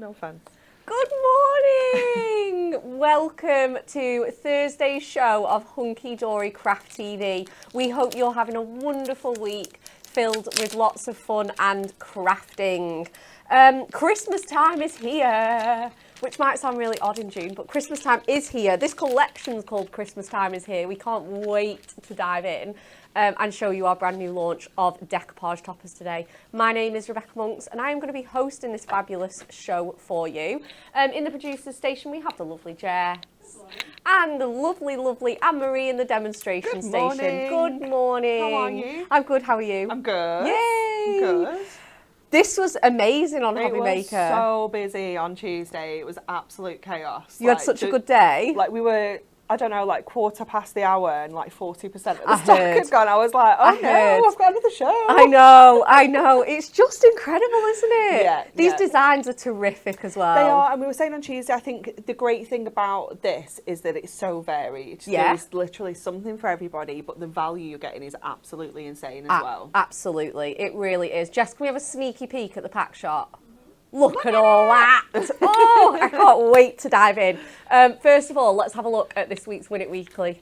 No offence. Good morning! Welcome to Thursday's show of Hunky Dory Craft TV. We hope you're having a wonderful week filled with lots of fun and crafting. Christmas time is here, which might sound really odd in June, but Christmas time is here. This collection's called Christmas Time is Here. We can't wait to dive in and show you our brand new launch of Decoupage Toppers today. My name is Rebecca Monks and I am going to be hosting this fabulous show for you. In the producer's station we have the lovely Jess and the lovely Anne-Marie in the demonstration station. Good morning. How are you? I'm good, how are you? I'm good. Yay! I'm good. This was amazing on Hobby Maker. It was so busy on Tuesday. It was absolute chaos. You had such a good day. Like we were, I don't know, like quarter past the hour and like 40% of the stock had gone. I was like, oh no, I've got another show. I know. It's just incredible, isn't it? Yeah. These designs are terrific as well. They are, and we were saying on Tuesday, I think the great thing about this is that it's so varied. Yeah. There's literally something for everybody, but the value you're getting is absolutely insane as well. Absolutely, it really is. Jess, can we have a sneaky peek at the pack shot? Look at all that. Oh, I can't wait to dive in. First of all, let's have a look at this week's Win It Weekly.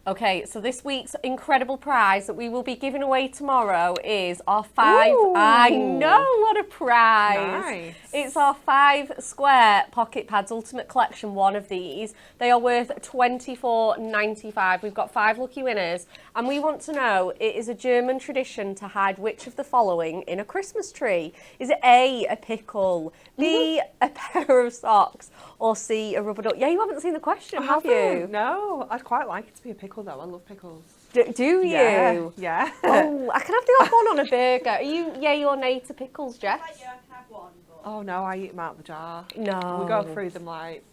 Okay, so this week's incredible prize that we will be giving away tomorrow is our I know, what a prize. Nice. It's our 5 square pocket pads Ultimate Collection, one of these. They are worth $24.95. We've got 5 lucky winners and we want to know, it is a German tradition to hide which of the following in a Christmas tree? Is it A, a pickle, B, a pair of socks, or C, a rubber duck? Yeah, you haven't seen the question, have you? No, I'd quite like it to be a pickle though. I love pickles. Do you? Yeah. Oh, I can have the odd one on a burger. Are you yay or nay to pickles, Jess? Yeah, I can have one. But... Oh no, I eat them out of the jar. No. We go through them like,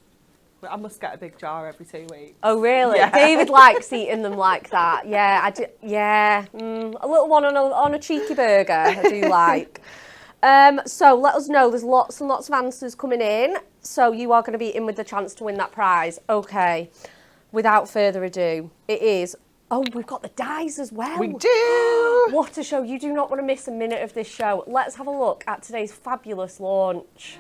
I must get a big jar every 2 weeks. Oh really? Yeah. David likes eating them like that. Yeah, I do. Yeah, a little one on a cheeky burger. I do like. So let us know. There's lots and lots of answers coming in. So you are going to be in with the chance to win that prize. Okay. Without further ado, it is. Oh, we've got the dies as well. We do. What a show. You do not want to miss a minute of this show. Let's have a look at today's fabulous launch.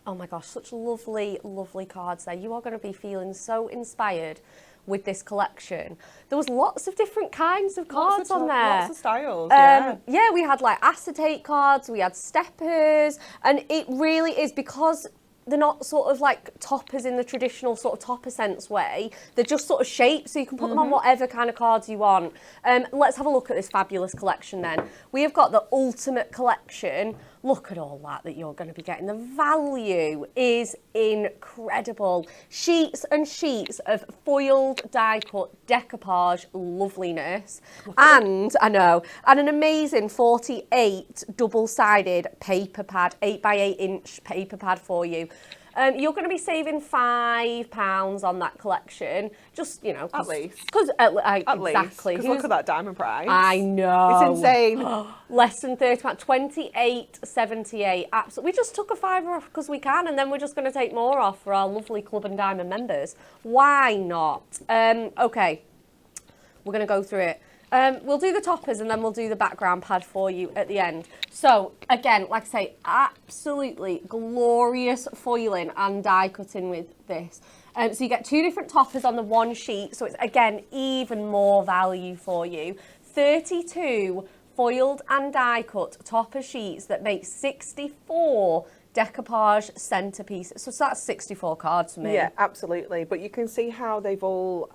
Oh my gosh, such lovely cards there. You are going to be feeling so inspired with this collection. There was lots of different kinds of cards on there. Lots of styles, yeah. Yeah, we had like acetate cards, we had steppers, and it really is because they're not sort of like toppers in the traditional sort of topper sense way. They're just sort of shaped, so you can put them on whatever kind of cards you want. Let's have a look at this fabulous collection then. We have got the Ultimate Collection. Look at all that you're going to be getting. The value is incredible. Sheets and sheets of foiled die-cut decoupage loveliness. And, I know, and an amazing 48 double-sided paper pad, 8x8 inch paper pad for you. You're going to be saving £5 on that collection. Just, you know. At least. Because, exactly. Because look at that diamond price. I know. It's insane. Less than £30, £28.78. Absolutely. We just took a £5 off because we can, and then we're just going to take more off for our lovely Club and Diamond members. Why not? Okay, we're going to go through it. We'll do the toppers and then we'll do the background pad for you at the end. So again, like I say, absolutely glorious foiling and die cutting with this. So you get 2 different toppers on the one sheet. So it's again, even more value for you. 32 foiled and die cut topper sheets that make 64 decoupage centerpieces. So that's 64 cards for me. Yeah, absolutely. But you can see how they've all,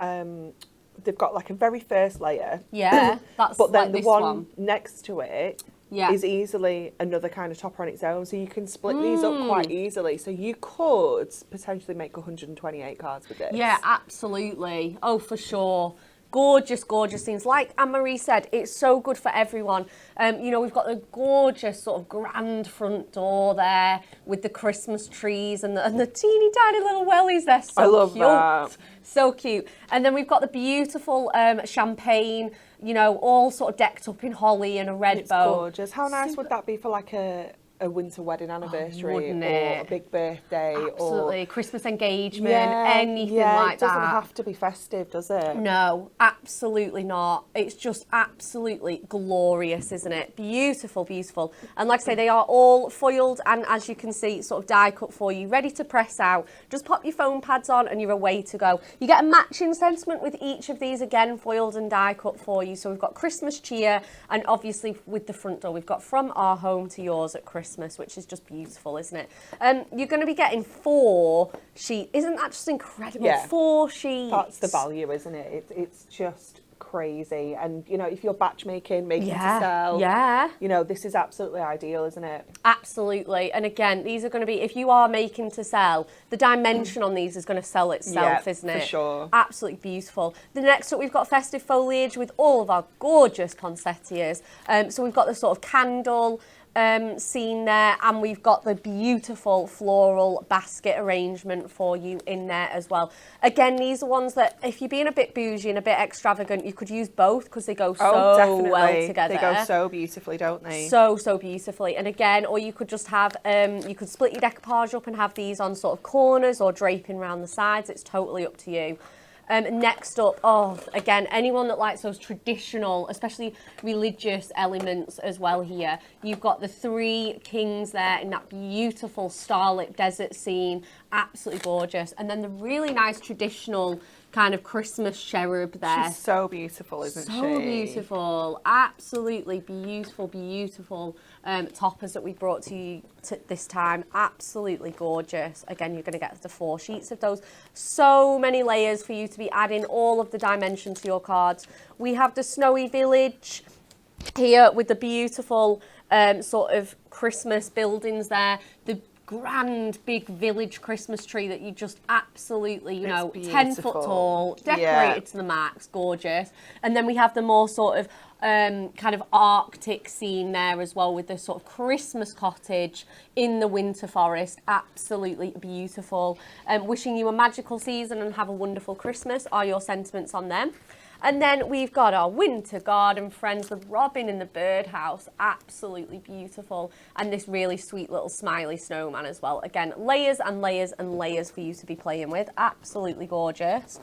they've got like a very first layer. Yeah, that's but then like the this one next to it yeah. is easily another kind of topper on its own. So you can split these up quite easily. So you could potentially make 128 cards with this. Yeah, absolutely. Oh, for sure. gorgeous, gorgeous scenes. Like Anne-Marie said, it's so good for everyone. You know, we've got the gorgeous sort of grand front door there with the Christmas trees and the teeny tiny little wellies. They're so I love cute. that. So cute. And then we've got the beautiful champagne, you know, all sort of decked up in holly and a red bow. It's gorgeous. How nice would that be for like a winter wedding anniversary or a big birthday? Absolutely. Or Christmas engagement, anything like it doesn't that. have to be festive, does it? No, absolutely not. It's just absolutely glorious, isn't it? Beautiful, beautiful. And like I say, they are all foiled and, as you can see, sort of die cut for you, ready to press out. Just pop your foam pads on and you're away to go. You get a matching sentiment with each of these, again, foiled and die cut for you. So we've got Christmas cheer, and obviously with the front door, we've got from our home to yours at Christmas, which is just beautiful, isn't it? You're going to be getting 4 sheets. Isn't that just incredible? Yeah. 4 sheets. That's the value, isn't it? It's just crazy. And, you know, if you're batch making to sell, you know, this is absolutely ideal, isn't it? Absolutely. And again, these are going to be, if you are making to sell, the dimension on these is going to sell itself, isn't it? For sure. Absolutely beautiful. The next up, we've got festive foliage with all of our gorgeous poinsettias. So we've got the sort of candle scene there, and we've got the beautiful floral basket arrangement for you in there as well. Again, these are ones that if you're being a bit bougie and a bit extravagant, you could use both because they go so well together. They go so beautifully, don't they? So beautifully. And again, or you could just have, you could split your decoupage up and have these on sort of corners or draping around the sides. It's totally up to you. Next up, again, anyone that likes those traditional, especially religious elements as well here. You've got the 3 kings there in that beautiful starlit desert scene. Absolutely gorgeous. And then the really nice traditional kind of Christmas cherub there. She's so beautiful, isn't she? So beautiful. Absolutely beautiful, beautiful toppers that we brought to you this time. Absolutely gorgeous. Again, you're going to get the 4 sheets of those. So many layers for you to be adding all of the dimension to your cards. We have the snowy village here with the beautiful sort of Christmas buildings there. The grand big village Christmas tree that you just absolutely, you know, 10 foot tall, decorated to the max, gorgeous. And then we have the more sort of kind of Arctic scene there as well with the sort of Christmas cottage in the winter forest. Absolutely beautiful. Wishing you a magical season and have a wonderful Christmas are your sentiments on them. And then we've got our winter garden friends, the robin in the birdhouse, absolutely beautiful. And this really sweet little smiley snowman as well. Again, layers and layers and layers for you to be playing with. Absolutely gorgeous.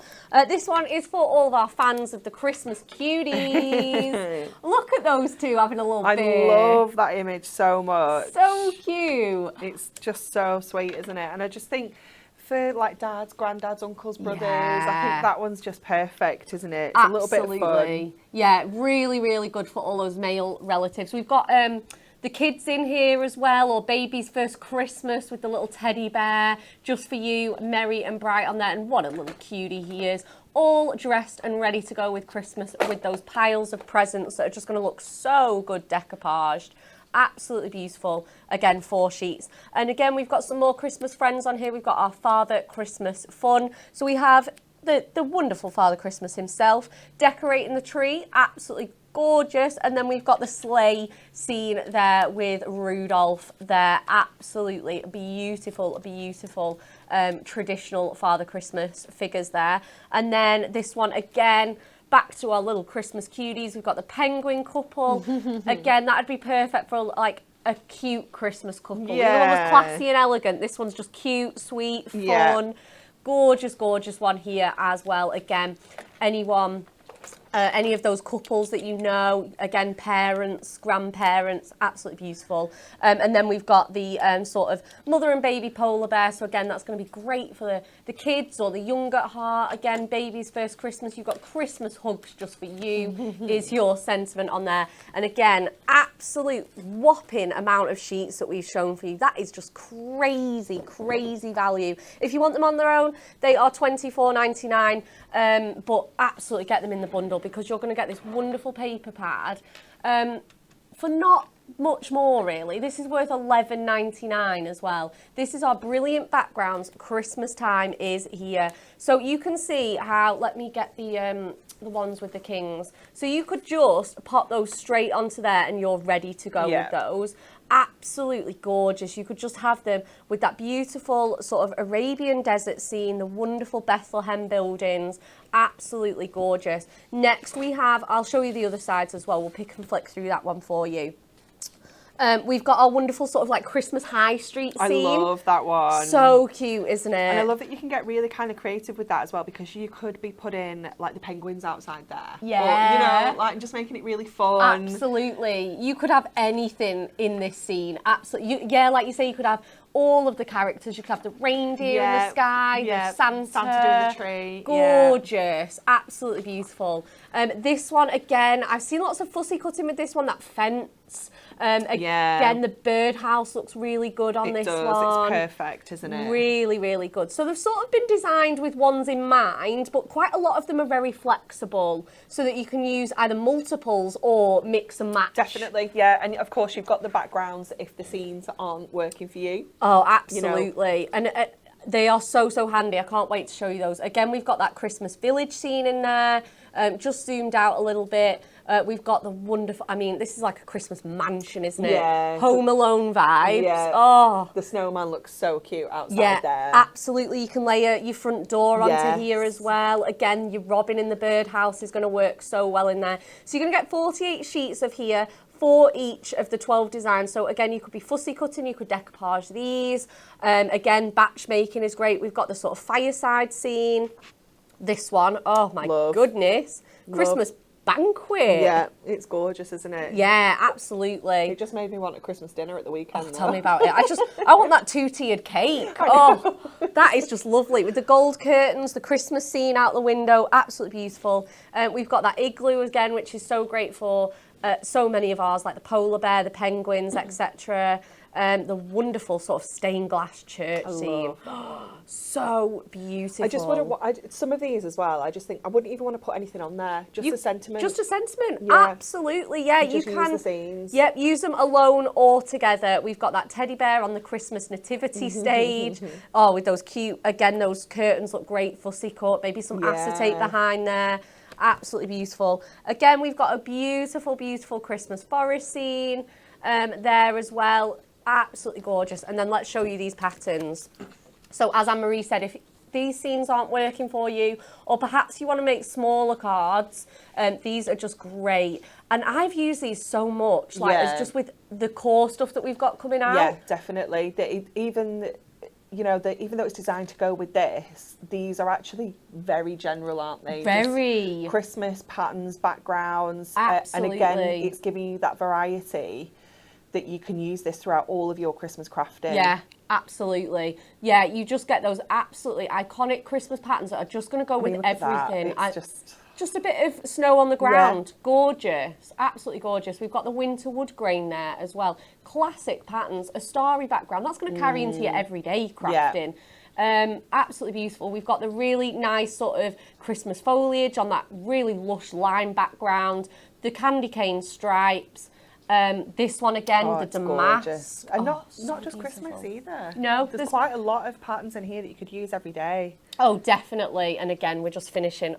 This one is for all of our fans of the Christmas cuties. Look at those two having a little beer. I love that image so much. So cute. It's just so sweet, isn't it? And I just think, for like dads, granddads, uncles, brothers, I think that one's just perfect, isn't it? It's a little bit of fun. Yeah, really, really good for all those male relatives. We've got the kids in here as well, or baby's first Christmas with the little teddy bear, just for you, merry and bright on there. And what a little cutie he is. All dressed and ready to go with Christmas with those piles of presents that are just going to look so good decoupaged. Absolutely beautiful. Again, 4 sheets. And again, we've got some more Christmas friends on here. We've got our Father Christmas fun. So we have the wonderful Father Christmas himself decorating the tree. Absolutely gorgeous. And then we've got the sleigh scene there with Rudolph there. Absolutely beautiful, beautiful traditional Father Christmas figures there. And then this one again, back to our little Christmas cuties. We've got the penguin couple. Again, that'd be perfect for like a cute Christmas couple. The other one was classy and elegant. This one's just cute, sweet, fun. Gorgeous, gorgeous one here as well. Again, anyone, any of those couples that you know, again, parents, grandparents, absolutely beautiful. And then we've got the sort of mother and baby polar bear. So again, that's going to be great for the kids or the young at heart. Again, baby's first Christmas. You've got Christmas hugs just for you is your sentiment on there. And again, absolute whopping amount of sheets that we've shown for you. That is just crazy, crazy value. If you want them on their own, they are $24.99, but absolutely get them in the bundle, because you're going to get this wonderful paper pad for not much more really. This is worth $11.99 as well. This is our brilliant backgrounds. Christmas time is here. So you can see how, let me get the ones with the kings. So you could just pop those straight onto there and you're ready to go with those. Absolutely gorgeous. You could just have them with that beautiful sort of Arabian desert scene, the wonderful Bethlehem buildings. Absolutely gorgeous. Next we have, I'll show you the other sides as well. We'll pick and flick through that one for you. We've got our wonderful sort of like Christmas high street scene. I love that one. So cute, isn't it? And I love that you can get really kind of creative with that as well, because you could be putting like the penguins outside there. Yeah. Or, you know, like just making it really fun. Absolutely. You could have anything in this scene. Absolutely. Yeah, like you say, you could have all of the characters. You could have the reindeer in the sky, the Santa doing the tree. Gorgeous. Absolutely beautiful. This one, again, I've seen lots of fussy cutting with this one, that fence. Again, the birdhouse looks really good on this one. It's perfect, isn't it? Really, really good. So they've sort of been designed with ones in mind, but quite a lot of them are very flexible so that you can use either multiples or mix and match. Definitely, yeah. And of course, you've got the backgrounds if the scenes aren't working for you. Oh, absolutely. You know. And they are so, so handy. I can't wait to show you those. Again, we've got that Christmas village scene in there, just zoomed out a little bit. We've got the wonderful, I mean, this is like a Christmas mansion, isn't it? Yeah. Home Alone vibes. Yeah. Oh. The snowman looks so cute outside there. Absolutely. You can layer your front door onto here as well. Again, your robin in the birdhouse is going to work so well in there. So you're going to get 48 sheets of here for each of the 12 designs. So again, you could be fussy cutting, you could decoupage these. Again, batch making is great. We've got the sort of fireside scene. This one, oh my goodness. Christmas banquet. Yeah, it's gorgeous, isn't it? Yeah, absolutely. It just made me want a Christmas dinner at the weekend. Tell me about it. I want that 2-tiered cake. Oh, that is just lovely. With the gold curtains, the Christmas scene out the window, absolutely beautiful. We've got that igloo again, which is so great for so many of ours, like the polar bear, the penguins, etc. The wonderful sort of stained glass church scene. So beautiful. I just want to, some of these as well, I just think I wouldn't even want to put anything on there. Just a sentiment. Just a sentiment. Yeah. Absolutely. Yeah, you can. Use the scenes. Yep, use them alone or together. We've got that teddy bear on the Christmas nativity stage. Oh, with those cute, again, those curtains look great, fussy cut, maybe some acetate behind there. Absolutely beautiful. Again, we've got a beautiful, beautiful Christmas forest scene there as well. Absolutely gorgeous. And then let's show you these patterns. So as Anne-Marie said, if these scenes aren't working for you, or perhaps you want to make smaller cards, these are just great. And I've used these so much, like it's just with the core stuff that we've got coming out. Yeah, definitely. Even though it's designed to go with this, these are actually very general, aren't they? Very. Just Christmas patterns, backgrounds. Absolutely. And again, it's giving you that variety that you can use this throughout all of your Christmas crafting. Yeah, absolutely. Yeah, you just get those absolutely iconic Christmas patterns that are just going to go with everything. It's just a bit of snow on the ground. Yeah. Gorgeous. Absolutely gorgeous. We've got the winter wood grain there as well. Classic patterns, a starry background. That's going to carry into your everyday crafting. Yeah. Absolutely beautiful. We've got the really nice sort of Christmas foliage on that really lush lime background. The candy cane stripes. This one again, the damask. Gorgeous. And not just beautiful. Christmas either. No. There's quite a lot of patterns in here that you could use every day. Oh, definitely. And again, we're just finishing,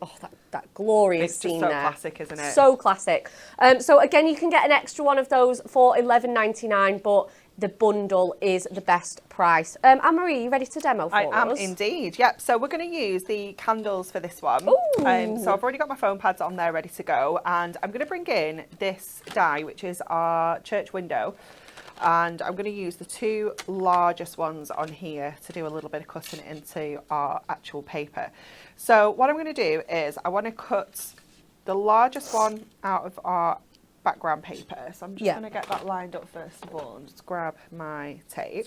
that glorious scene there. It's just so classic, isn't it? So classic. So again, you can get an extra one of those for $11.99, but the bundle is the best price. Anne-Marie, you ready to demo for us? I am indeed, yep. So we're going to use the candles for this one. So I've already got my foam pads on there ready to go, and I'm going to bring in this die, which is our church window, and I'm going to use the two largest ones on here to do a little bit of cutting into our actual paper. So what I'm going to do is I want to cut the largest one out of our background paper. So I'm just going to get that lined up first of all and just grab my tape.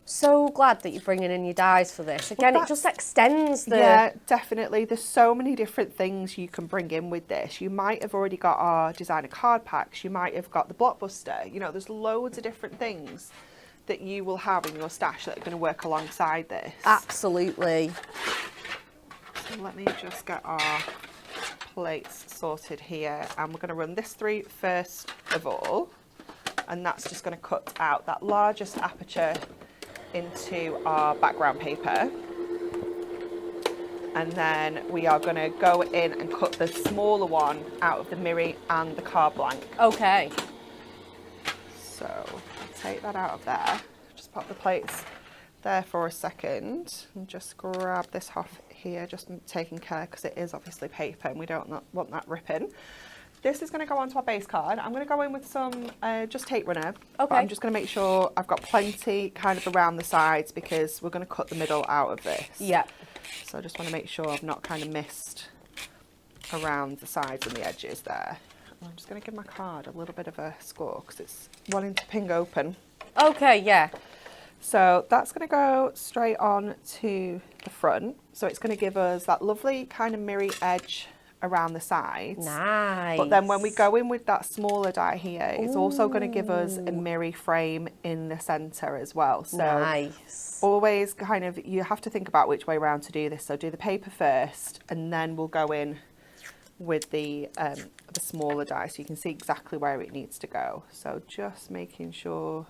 So glad that you're bringing in your dies for this. Again, it just extends the... Yeah, definitely. There's so many different things you can bring in with this. You might have already got our designer card packs. You might have got the Blockbuster. You know, there's loads of different things that you will have in your stash that are going to work alongside this. Absolutely. So let me just get our plates sorted here, and we're going to run this through first of all, and that's just going to cut out that largest aperture into our background paper. And then we are going to go in and cut the smaller one out of the mirror and the card blank. Okay. So take that out of there. Just pop the plates there for a second and just grab this off here, just taking care because it is obviously paper and we don't want that ripping. This is going to go onto our base card. I'm going to go in with some just tape runner. Okay. But I'm just going to make sure I've got plenty kind of around the sides because we're going to cut the middle out of this. Yeah. So I just want to make sure I've not kind of missed around the sides and the edges there. I'm just going to give my card a little bit of a score because it's wanting to ping open. Okay, yeah. So that's going to go straight on to the front. So it's going to give us that lovely kind of mirror edge around the sides. Nice. But then when we go in with that smaller die here, it's also going to give us a mirror frame in the centre as well. So nice. Always kind of, you have to think about which way around to do this. So do the paper first and then we'll go in with the smaller die so you can see exactly where it needs to go. So just making sure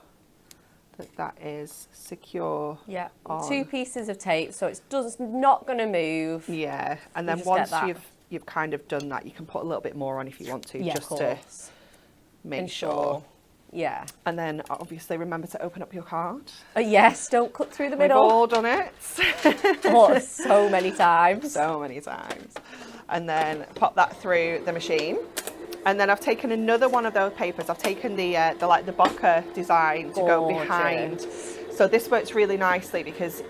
that is secure. Yeah, on. 2 pieces of tape, so it's not going to move. Yeah, and then once you've kind of done that, you can put a little bit more on if you want to, yeah, just to make sure. Yeah. And then obviously remember to open up your card. Yes, don't cut through the middle. We've all done it. Oh, so many times. So many times. And then pop that through the machine. And then I've taken another one of those papers. I've taken the Bokeh design to go behind. So this works really nicely because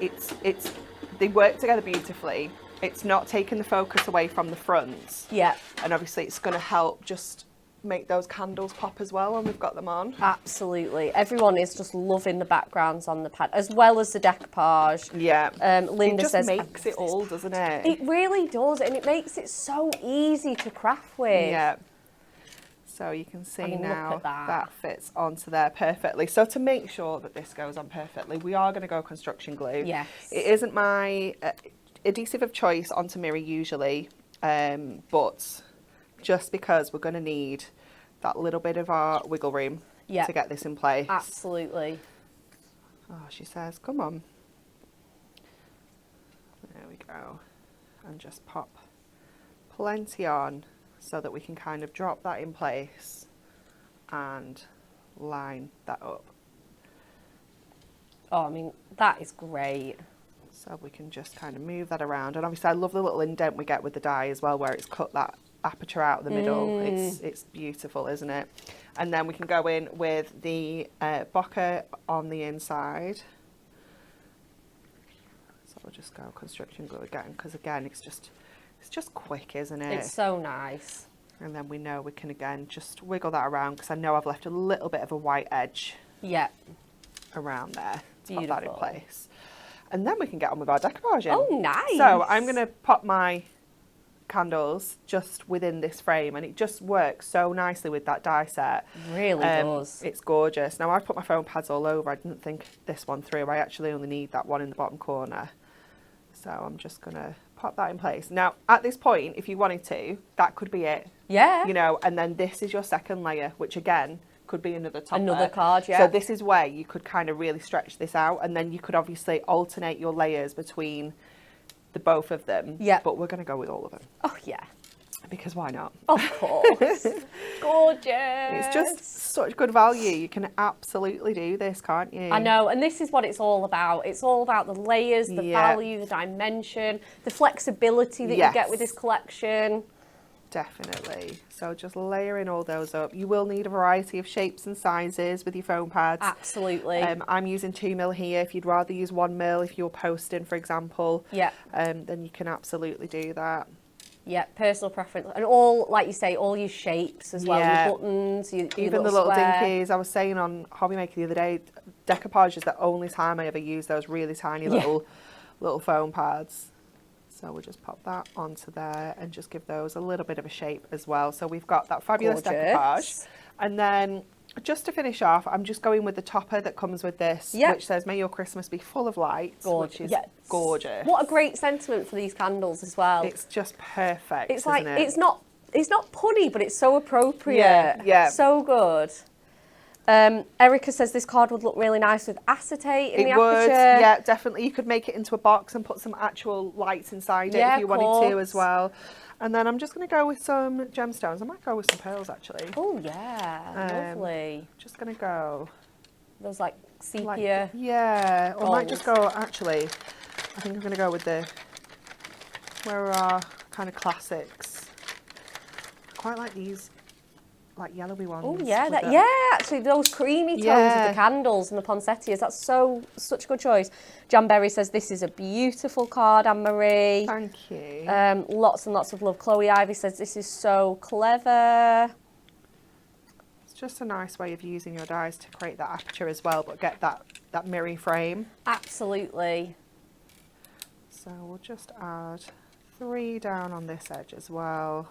they work together beautifully. It's not taking the focus away from the front. Yeah. And obviously it's going to help just make those candles pop as well when we've got them on. Absolutely. Everyone is just loving the backgrounds on the pad, as well as the decoupage. Yeah. Linda says it just makes it all, doesn't it? It really does, and it makes it so easy to craft with. Yeah. So you can see now look at that fits onto there perfectly. So to make sure that this goes on perfectly, we are going to go construction glue. Yes. It isn't my adhesive of choice onto mirror usually, but just because we're going to need that little bit of our wiggle room to get this in place. Absolutely. Oh, she says, come on. There we go. And just pop plenty on so that we can kind of drop that in place and line that up. Oh, I mean, that is great. So we can just kind of move that around. And obviously I love the little indent we get with the die as well, where it's cut that aperture out the middle. It's beautiful, isn't it? And then we can go in with the Bokeh on the inside. So we'll just go construction glue again, because again, it's just quick, isn't it? It's so nice. And then we know we can again just wiggle that around, because I know I've left a little bit of a white edge around there to pop that in place. And then we can get on with our decoupage in. Oh, nice. So I'm going to pop my candles just within this frame, and it just works so nicely with that die set. Really does. It's gorgeous. Now I've put my foam pads all over. I didn't think this one through. I actually only need that one in the bottom corner. So I'm just going to pop that in place. Now at this point, if you wanted to, that could be it. Yeah. You know, and then this is your second layer, which again could be another topper. Another card, yeah. So this is where you could kind of really stretch this out, and then you could obviously alternate your layers between the both of them. Yeah. But we're going to go with all of them. Oh, yeah. Because why not? Of course. Gorgeous. It's just such good value. You can absolutely do this, can't you? I know, and this is what it's all about. It's all about the layers, the value, the dimension, the flexibility that you get with this collection. Definitely. So just layering all those up. You will need a variety of shapes and sizes with your foam pads. Absolutely. I'm using 2mm here. If you'd rather use 1mm, if you're posting, for example, then you can absolutely do that. Yeah, personal preference. And all, like you say, all your shapes as well, your buttons, your even the little dinkies. I was saying on Hobby Maker the other day, decoupage is the only time I ever use those really tiny little foam pads. So we'll just pop that onto there and just give those a little bit of a shape as well. So we've got that fabulous decoupage. And then just to finish off, I'm just going with the topper that comes with this, which says, "May your Christmas be full of lights," which is gorgeous. What a great sentiment for these candles as well. It's just perfect, It's like, isn't it? it's not punny, but it's so appropriate. Yeah. So good. Erica says this card would look really nice with acetate in the It would, aperture. yeah, definitely. You could make it into a box and put some actual lights inside it Yeah, if you of wanted to course. as well. And then I'm just going to go with some gemstones. I might go with some pearls, actually. Oh, yeah, lovely. Just going to go... Those like sepia. Like, yeah, or I might just gold. go, actually, I think I'm going to go with where are our kind of classics. I quite like these, like yellowy ones. Oh yeah, with actually those creamy tones of Yeah. the candles and the poinsettias. That's such a good choice. Janberry says this is a beautiful card, Anne-Marie. Thank you. Lots and lots of love. Chloe Ivy says this is so clever. It's just a nice way of using your dies to create that aperture as well, but get that mirror frame. Absolutely. So we'll just add 3 down on this edge as well,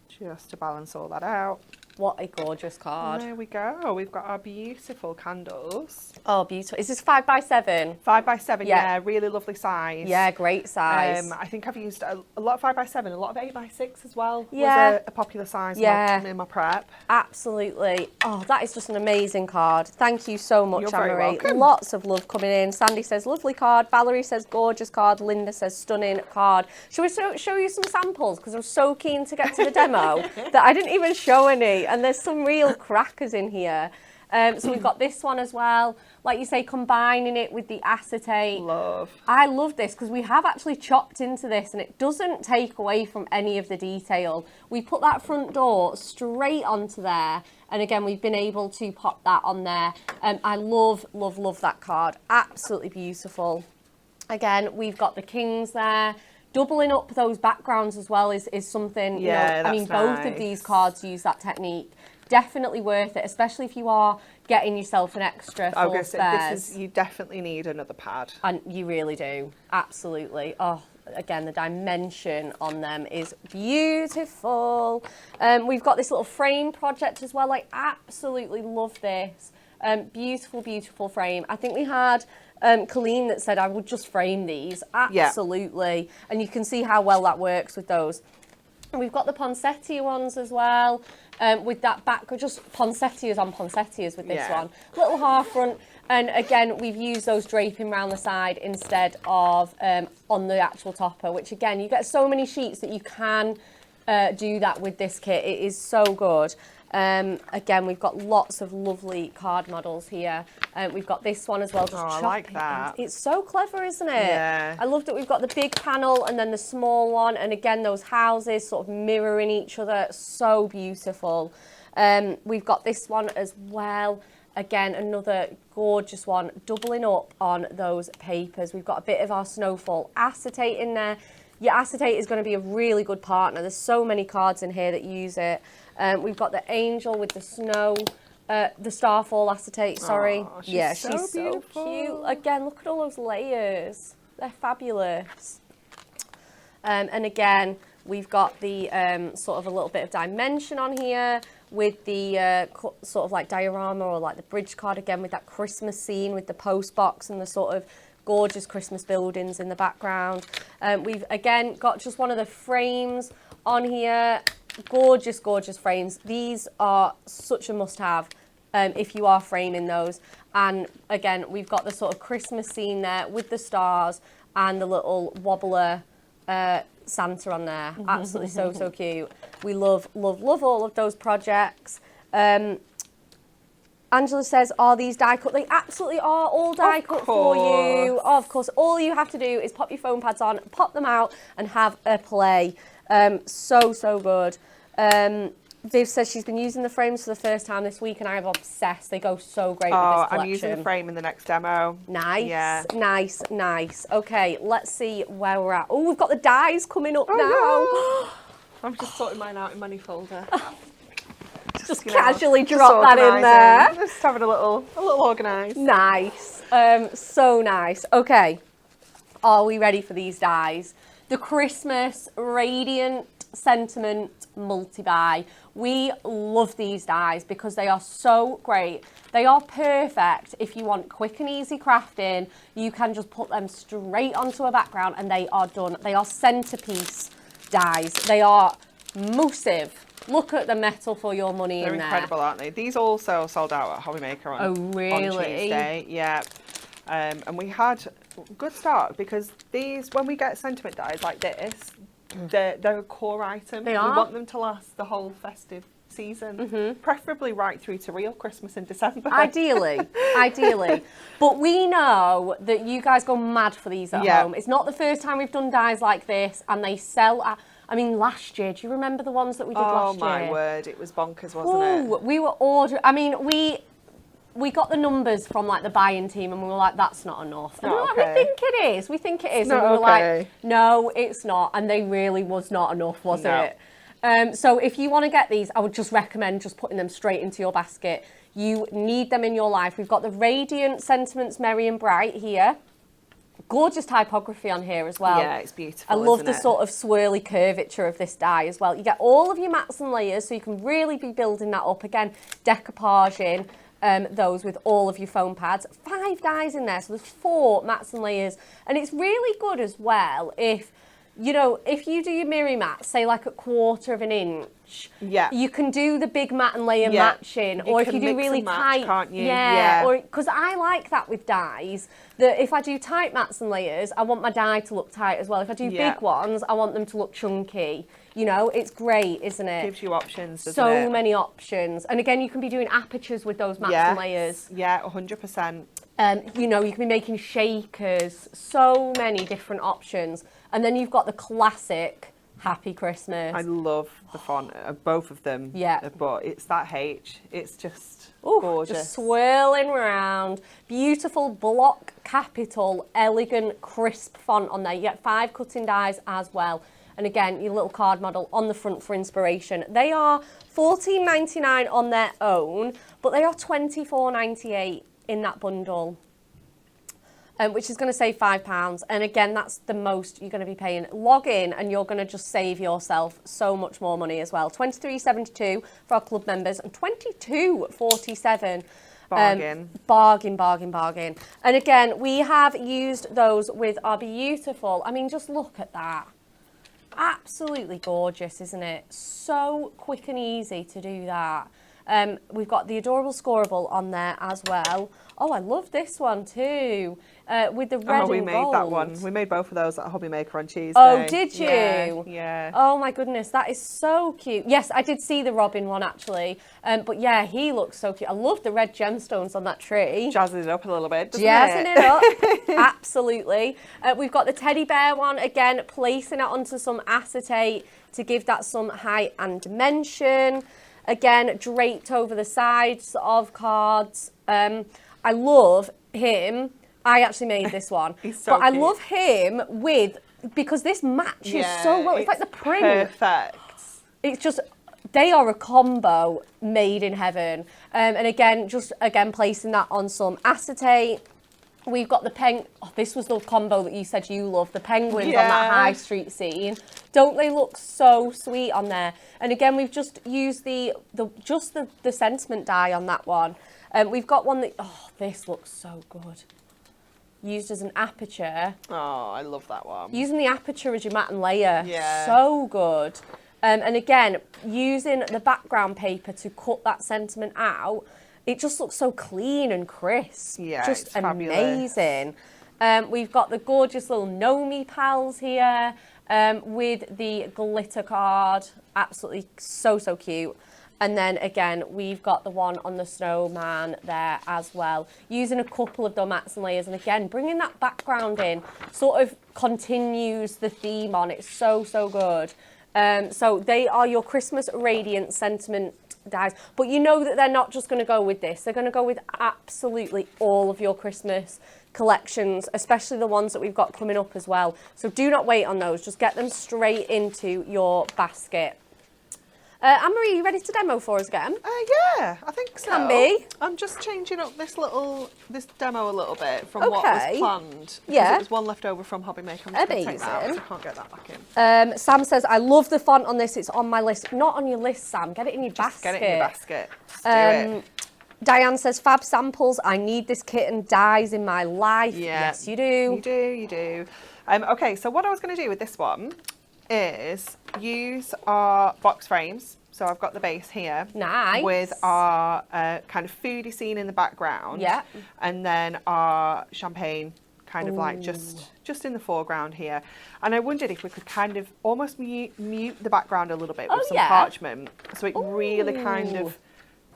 just to balance all that out. What a gorgeous card. And there we go. We've got our beautiful candles. Oh, beautiful. Is this 5x7? 5x7, Yeah. yeah, really lovely size. Yeah, great size. I think I've used a lot of 5x7, a lot of 8x6 as well. Yeah. Was a popular size Yeah. in my prep. Absolutely. Oh, that is just an amazing card. Thank you so much, You're very Anne-Marie. welcome. Lots of love coming in. Sandy says, lovely card. Valerie says, gorgeous card. Linda says, stunning card. Shall we show you some samples? Because I'm so keen to get to the demo that I didn't even show any. And there's some real crackers in here. So we've got this one as well. Like you say, combining it with the acetate. Love. I love this because we have actually chopped into this and it doesn't take away from any of the detail. We put that front door straight onto there. And again, we've been able to pop that on there. I love, love, love that card. Absolutely beautiful. Again, we've got the kings there. Doubling up those backgrounds as well is something, Yeah, you know, I mean, that's both of nice. these cards use that technique. Definitely worth it, especially if you are getting yourself an extra I was full going to say, spares. you definitely need another pad. And you really do. Absolutely. Oh, again, the dimension on them is beautiful. We've got this little frame project as well. I absolutely love this. Beautiful, beautiful frame. I think we had Colleen that said I would just frame these. Absolutely. Yeah. And you can see how well that works with those. And we've got the poinsettia ones as well, with that back, just poinsettias on poinsettias with this one. Little half front, and again, we've used those draping around the side instead of on the actual topper, which again, you get so many sheets that you can do that with this kit. It is so good. Again, we've got lots of lovely card models here. We've got this one as well. Just I like that. It's so clever, isn't it? Yeah. I love that we've got the big panel and then the small one. And again, those houses sort of mirroring each other. So beautiful. We've got this one as well. Again, another gorgeous one, doubling up on those papers. We've got a bit of our snowfall acetate in there. Your acetate is going to be a really good partner. There's so many cards in here that use it. We've got the angel with the snow, the starfall acetate, sorry. Aww, she's so so cute. Again, look at all those layers. They're fabulous. And again, we've got the sort of a little bit of dimension on here with the sort of like diorama or like the bridge card again with that Christmas scene with the post box and the sort of gorgeous Christmas buildings in the background. We've again got just one of the frames on here. Gorgeous, gorgeous frames. These are such a must-have if you are framing those. And again, we've got the sort of Christmas scene there with the stars and the little wobbler Santa on there. Absolutely so, so cute. We love, love, love all of those projects. Angela says, are these die cut? They absolutely are all die cut for you. Of course, all you have to do is pop your foam pads on, pop them out and have a play. So, so good. Viv says she's been using the frames for the first time this week and I am obsessed. They go so great with this collection. I'm using the frame in the next demo. Nice, yeah. Nice, nice. Okay, let's see where we're at. Oh, we've got the dies coming up now. No. I'm just sorting mine out in my new folder. Just casually drop that in there. Just having a little organised. Nice. So nice. Okay. Are we ready for these dies? The Christmas Radiant Sentiment Multi-Buy. We love these dies because they are so great. They are perfect if you want quick and easy crafting. You can just put them straight onto a background and they are done. They are centerpiece dies. They are massive. Look at the metal for your money They're in there. incredible, aren't they? These also sold out at Hobby Maker on, Oh, really? on Tuesday. Yeah. And we had good stock because these, when we get sentiment dies like this, they're a core item. They are. We want them to last the whole festive season, preferably right through to real Christmas in December. Ideally. But we know that you guys go mad for these at home. It's not the first time we've done dies like this, and they sell at, I mean, last year, do you remember the ones that we did last year? Oh my word, it was bonkers, wasn't it? We were ordering, I mean, we got the numbers from like the buying team and we were like, that's not enough. And we were like, we think it is. And we were like, no, it's not. And they really was not enough, was it? So if you want to get these, I would just recommend just putting them straight into your basket. You need them in your life. We've got the Radiant Sentiments Merry and Bright here. Gorgeous typography on here as well. Yeah, it's beautiful. I love the sort of swirly curvature of this die as well. You get all of your mats and layers, so you can really be building that up. Again, decoupaging those with all of your foam pads. 5 dies in there, so there's 4 mats and layers. And it's really good as well if, you know, if you do your mirror mat, say like a 1/4 of an inch, you can do the big mat and layer matching, or if you do really tight, can't you? or because I like that with dies, that if I do tight mats and layers, I want my die to look tight as well. If I do big ones, I want them to look chunky. You know, it's great, isn't it? Gives you options, doesn't so it? many options. And again, you can be doing apertures with those mats and layers. Yeah, 100%. You know, you can be making shakers, so many different options. And then you've got the classic Happy Christmas. I love the font of both of them. Yeah. But it's that H. It's just gorgeous. Just swirling around. Beautiful block capital, elegant, crisp font on there. You get 5 cutting dies as well. And again, your little card model on the front for inspiration. They are $14.99 on their own, but they are $24.98 in that bundle. Which is going to save £5. And again, that's the most you're going to be paying. Log in and you're going to just save yourself so much more money as well. $23.72 for our club members and $22.47. Bargain. And again, we have used those with our beautiful, I mean, just look at that. Absolutely gorgeous, isn't it? So quick and easy to do that. We've got the adorable scoreable on there as well. Oh, I love this one too. With the red and gold. Oh, we made that one. We made both of those at Hobby Maker on Tuesday. Oh, did you? Yeah. Oh my goodness, that is so cute. Yes, I did see the Robin one actually. But yeah, he looks so cute. I love the red gemstones on that tree. Jazzing it up a little bit, doesn't Jazzing it up, absolutely. We've got the teddy bear one, again, placing it onto some acetate to give that some height and dimension. Again, draped over the sides of cards. I love him. I actually made this one. He's so but cute. I love him because this matches so well. It's like the print. Perfect. It's just, they are a combo made in heaven. And again, placing that on some acetate. We've got the this was the combo that you said you loved, the penguins on that high street scene. Don't they look so sweet on there? And again, we've just used the sentiment die on that one. We've got one that, this looks so good. Used as an aperture. Oh, I love that one. Using the aperture as your mat and layer. Yeah. So good. And again, using the background paper to cut that sentiment out, it just looks so clean and crisp. Yeah, just it's fabulous. amazing. We've got the gorgeous little Know Me pals here with the glitter card. Absolutely so cute. And then again, we've got the one on the snowman there as well. Using a couple of the mats and layers. And again, bringing that background in sort of continues the theme on. It's so good. So they are your Christmas Radiant Sentiment dies. But you know that they're not just going to go with this. They're going to go with absolutely all of your Christmas collections, especially the ones that we've got coming up as well. So do not wait on those. Just get them straight into your basket. Anne-Marie, you ready to demo for us again? Yeah, I think so. Can be. I'm just changing up this demo a little bit from what was planned. Yeah. It was one left over from Hobby Maker. I'm just going to take that out, so I can't get that back in. Sam says, I love the font on this. It's on my list. Not on your list, Sam. Get it in your basket. Get it in your basket. Just do it. Diane says, fab samples. I need this kit and dies in my life. Yeah. Yes, you do. You do. Okay, so what I was going to do with this one is use our box frames. So I've got the base here. Nice. With our kind of foodie scene in the background. Yeah. And then our champagne kind of like just in the foreground here. And I wondered if we could kind of almost mute the background a little bit with some parchment. So it really kind of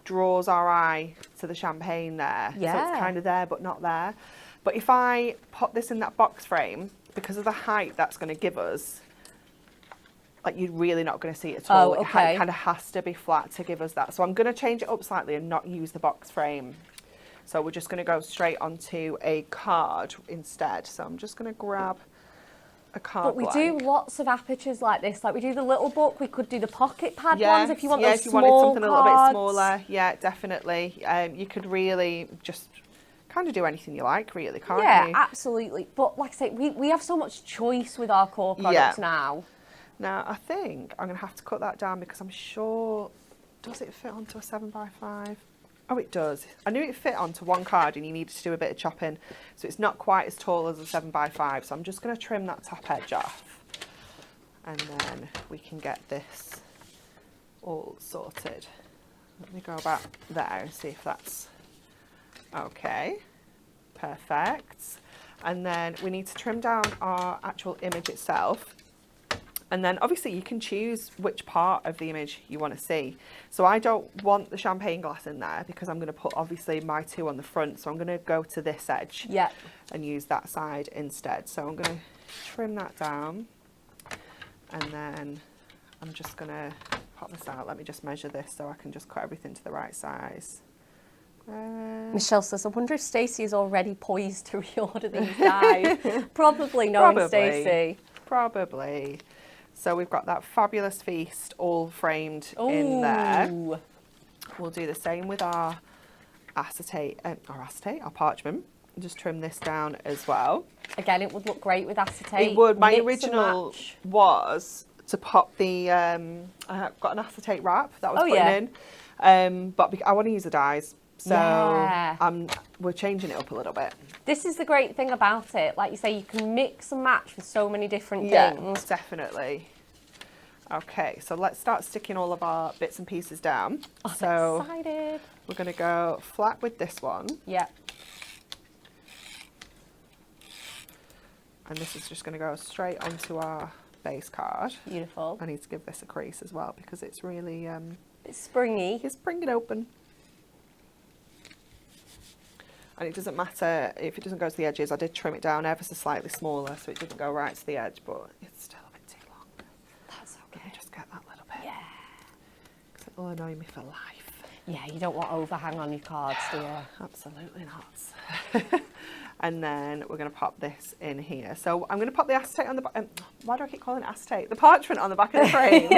draws our eye to the champagne there. Yeah. So it's kind of there but not there. But if I put this in that box frame, because of the height that's going to give us, like you're really not going to see it at all. Oh, okay. It kind of has to be flat to give us that. So I'm going to change it up slightly and not use the box frame. So we're just going to go straight onto a card instead. So I'm just going to grab a card. But we blank. do lots of apertures like this. Like we do the little book. We could do the pocket pad Yeah, ones if you want yeah, those if you small wanted something cards. a little bit smaller. Yeah, definitely. You could really just kind of do anything you like, really, can't you? Yeah, absolutely. But like I say, we have so much choice with our core products now. Now, I think I'm going to have to cut that down because I'm sure, does it fit onto a 7x5? Oh, it does. I knew it fit onto one card and you needed to do a bit of chopping. So it's not quite as tall as a 7x5. So I'm just going to trim that top edge off. And then we can get this all sorted. Let me go back there and see if that's okay. Perfect. And then we need to trim down our actual image itself. And then obviously you can choose which part of the image you want to see. So I don't want the champagne glass in there because I'm going to put obviously my two on the front. So I'm going to go to this edge and use that side instead. So I'm going to trim that down. And then I'm just going to pop this out. Let me just measure this so I can just cut everything to the right size. Michelle says, I wonder if Stacey is already poised to reorder these dies. Probably knowing Stacey. Probably. So we've got that fabulous feast all framed in there. We'll do the same with our our parchment. Just trim this down as well. Again, it would look great with acetate. It would. My Mix and original match. was to pop the, I've got an acetate wrap that I was putting in. But I want to use the dyes. So we're changing it up a little bit. This is the great thing about it. Like you say, you can mix and match with so many different Yeah, things. definitely. Okay, so let's start sticking all of our bits and pieces down. Oh, so I'm excited. we're going to go flat with this one. Yeah. And this is just going to go straight onto our base card. Beautiful. I need to give this a crease as well because it's really... it's springy. It's springing open. And it doesn't matter if it doesn't go to the edges. I did trim it down ever so slightly smaller so it doesn't go right to the edge, but it's still a bit too long. That's okay. Let me just get that little bit. Yeah. Because it will annoy me for life. Yeah, you don't want overhang on your cards, do you? Absolutely not. And then we're going to pop this in here. So I'm going to pop the acetate on the back. Why do I keep calling it acetate? The parchment on the back of the frame.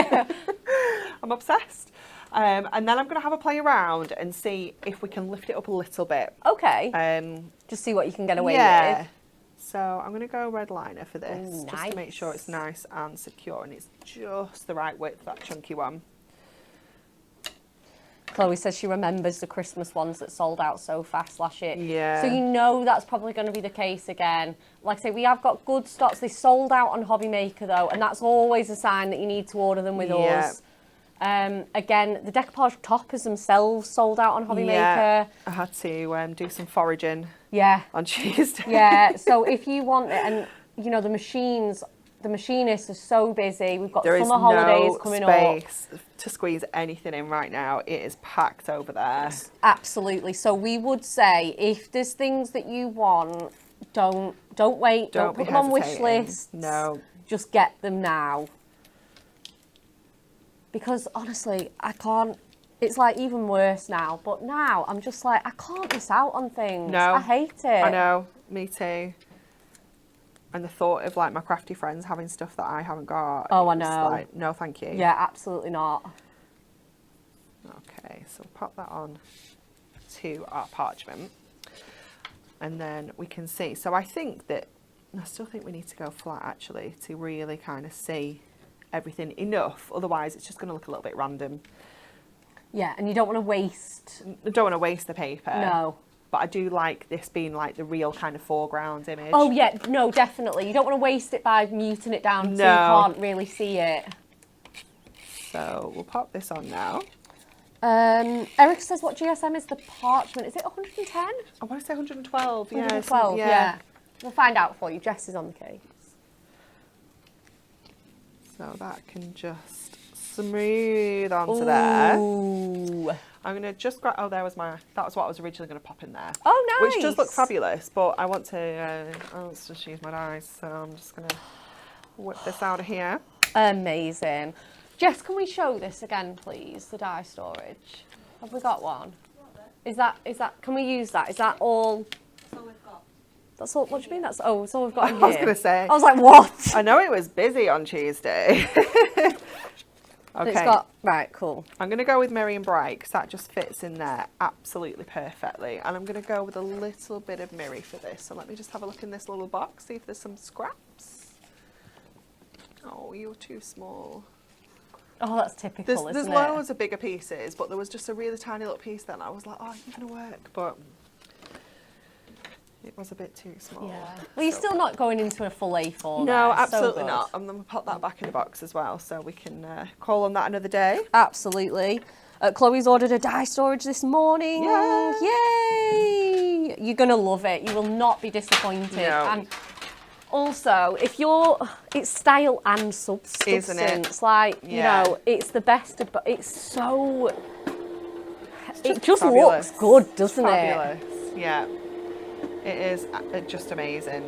I'm obsessed. And then I'm going to have a play around and see if we can lift it up a little bit. Okay. Just see what you can get away with. So I'm going to go red liner for this. Ooh, just to make sure it's nice and secure and it's just the right width, that chunky one. Chloe says she remembers the Christmas ones that sold out so fast last year. Yeah. So you know that's probably going to be the case again. Like I say, we have got good stocks. They sold out on Hobby Maker though, and that's always a sign that you need to order them with us. Again, the Decoupage Toppers themselves sold out on Hobby Maker. I had to do some foraging on Tuesday. Yeah, so if you want it, and you know, the machinists are so busy. We've got summer holidays coming up. There is no space to squeeze anything in right now. It is packed over there. Absolutely. So we would say if there's things that you want, don't wait. Don't put them on wish lists. No. Just get them now. Because honestly, I can't. It's like even worse now. But now I'm just like, I can't miss out on things. No. I hate it. I know. Me too. And the thought of like my crafty friends having stuff that I haven't got. Oh, I know. Like, no, thank you. Yeah, absolutely not. Okay, so pop that on to our parchment. And then we can see. So I think that, I still think we need to go flat actually to really kind of see everything enough. Otherwise it's just going to look a little bit random. Yeah, and you don't want to waste. I don't want to waste the paper. No. But I do like this being like the real kind of foreground image. Oh yeah, no, definitely. You don't want to waste it by muting it down so you can't really see it. So we'll pop this on now. Eric says, what GSM is the parchment? Is it 110? I want to say 112. 112, yeah. We'll find out for you. Jess is on the case. So that can just smooth onto there. Ooh. I'm going to just grab, that was what I was originally going to pop in there. Oh, nice. Which does look fabulous, but I want to just use my dies, so I'm just going to whip this out of here. Amazing. Jess, can we show this again, please, the die storage? Have we got one? Is that, can we use that? Is that all? So we've got. That's all, what do you mean that's, that's all we've got in here? I was going to say. I was like, what? I know it was busy on Tuesday. Okay. It's got, right, cool. I'm going to go with Merry and Bright because that just fits in there absolutely perfectly. And I'm going to go with a little bit of Merry for this. So let me just have a look in this little box, see if there's some scraps. Oh, you're too small. Oh, that's typical, isn't it? There's loads of bigger pieces, but there was just a really tiny little piece then. I was like, oh, it's going to work. But it was a bit too small. Yeah. Well, you're still not going into a full A4. No, there. absolutely So not. I'm going to put that back in the box as well, so we can call on that another day. Absolutely. Chloe's ordered a die storage this morning. Yeah. Yay! You're going to love it. You will not be disappointed. No. And also, if it's style and substance. Isn't it? Like, Yeah. you know, it's the best of, it's so, it just fabulous. looks good, doesn't Fabulous. Yeah. It is just amazing.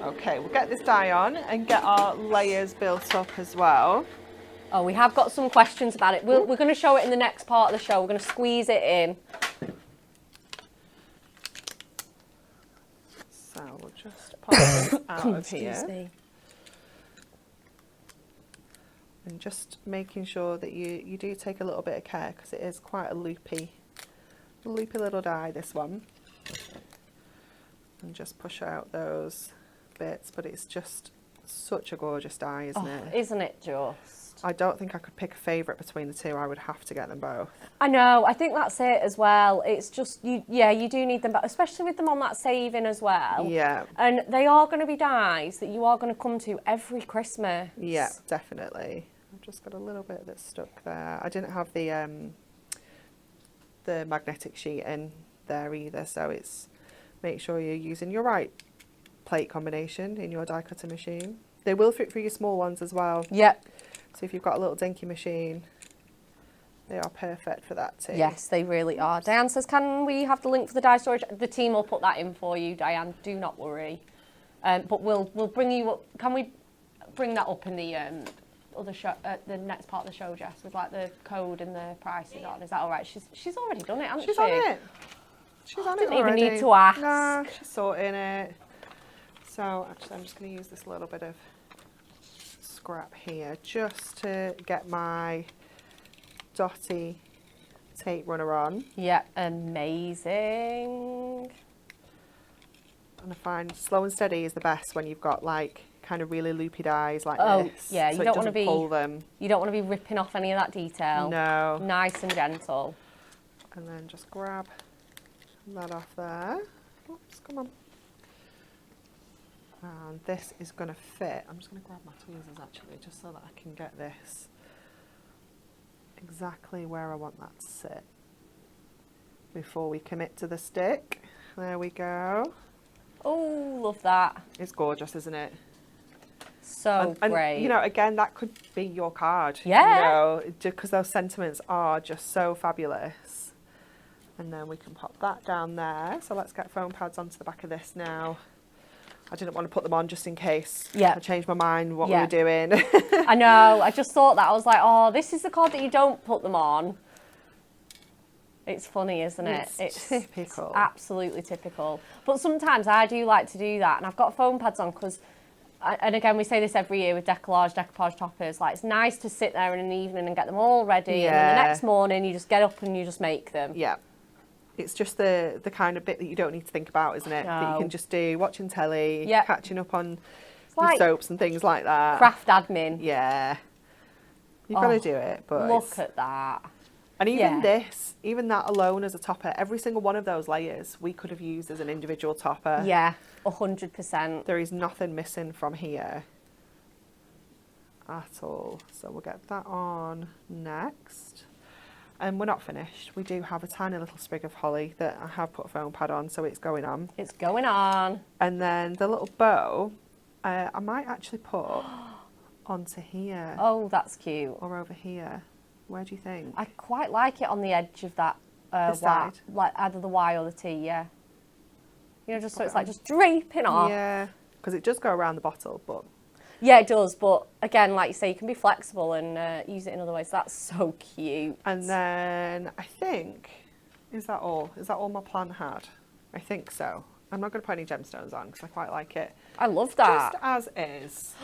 Okay, we'll get this die on and get our layers built up as well. Oh, we have got some questions about it. We're going to show it in the next part of the show. We're going to squeeze it in. So we'll just pop this out of here. Excuse me. And just making sure that you do take a little bit of care because it is quite a loopy little die, this one. And just push out those bits, but it's just such a gorgeous die, isn't it? Isn't it just? I don't think I could pick a favourite between the two. I would have to get them both. I know. I think that's it as well. It's just you do need them, but especially with them on that saving as well. Yeah. And they are going to be dies that you are going to come to every Christmas. Yeah, definitely. I've just got a little bit that's stuck there. I didn't have the magnetic sheet in there either, so it's make sure you're using your right plate combination in your die cutter machine. They will fit for your small ones as well. Yep. So if you've got a little dinky machine, they are perfect for that too. Yes, they really are. Diane says, can we have the link for the die storage? The team will put that in for you, Diane. Do not worry. But we'll bring you up. Can we bring that up in the other show, the next part of the show, Jess, with like the code and the prices on? Is that all right? She's already done it, hasn't she? She's on it. She's on it Didn't already. even need to ask. No, she's sorting it. So actually, I'm just going to use this little bit of scrap here just to get my dotty tape runner on. Yeah, amazing. And I find slow and steady is the best when you've got like kind of really loopy dies like this. Yeah, so you it don't want to doesn't be pull them. You don't want to be ripping off any of that detail. No. Nice and gentle. And then just grab that off there. Oops, come on. And this is going to fit. I'm just going to grab my tweezers actually, just so that I can get this exactly where I want that to sit before we commit to the stick. There we go. Oh, love that. It's gorgeous, isn't it? So And, great. you know, again, that could be your card. Yeah. You know, because those sentiments are just so fabulous. And then we can pop that down there. So let's get foam pads onto the back of this now. I didn't want to put them on just in case I changed my mind what we were doing. I know. I just thought that. I was like, oh, this is the card that you don't put them on. It's funny, isn't it? It's typical. Absolutely typical. But sometimes I do like to do that. And I've got foam pads on because, and again, we say this every year with decoupage toppers, like it's nice to sit there in an evening and get them all ready. And then the next morning you just get up and you just make them. Yeah. It's just the kind of bit that you don't need to think about, isn't it? No. That you can just do watching telly, catching up on your like soaps and things like that. Craft admin. Yeah. You've got to do it. But Look at that. And even this, even that alone as a topper, every single one of those layers we could have used as an individual topper. Yeah, 100%. There is nothing missing from here. at all. So we'll get that on next. And we're not finished. We do have a tiny little sprig of holly that I have put a foam pad on, so it's going on. It's going on. And then the little bow, I might actually put onto here. Oh, that's cute. Or over here. Where do you think? I quite like it on the edge of that side? like either the Y or the T, yeah. You know, just so it's like just draping off. Yeah, because it does go around the bottle, but... Yeah, it does, but again, like you say, you can be flexible and use it in other ways. That's so cute. And then I think, is that all? Is that all my plan had? I think so. I'm not going to put any gemstones on because I quite like it. I love that. Just as is.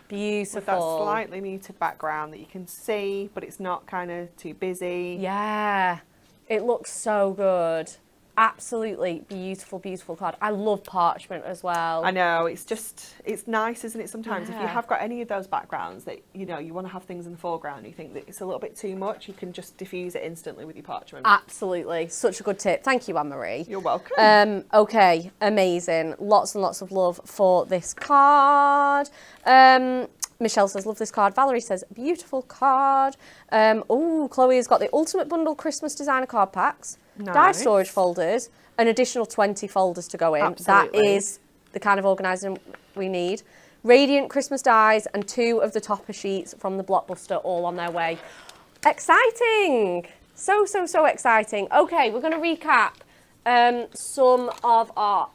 Beautiful. With that slightly muted background that you can see, but it's not kind of too busy. Yeah, it looks so good. Absolutely beautiful, beautiful card. I love parchment as well. I know, it's nice, isn't it? Sometimes if you Yeah. have got any of those backgrounds that, you know, you want to have things in the foreground, you think that it's a little bit too much, you can just diffuse it instantly with your parchment. Absolutely. Such a good tip. Thank you, Anne-Marie. You're welcome. Okay, amazing. Lots and lots of love for this card. Michelle says, love this card. Valerie says, beautiful card. Chloe has got the Ultimate Bundle Christmas Designer card packs, die Nice. storage folders, an additional 20 folders to go in. Absolutely. That is the kind of organising we need. Radiant Christmas dies and 2 of the topper sheets from the Blockbuster all on their way. Exciting! So exciting. Okay, we're going to recap some of our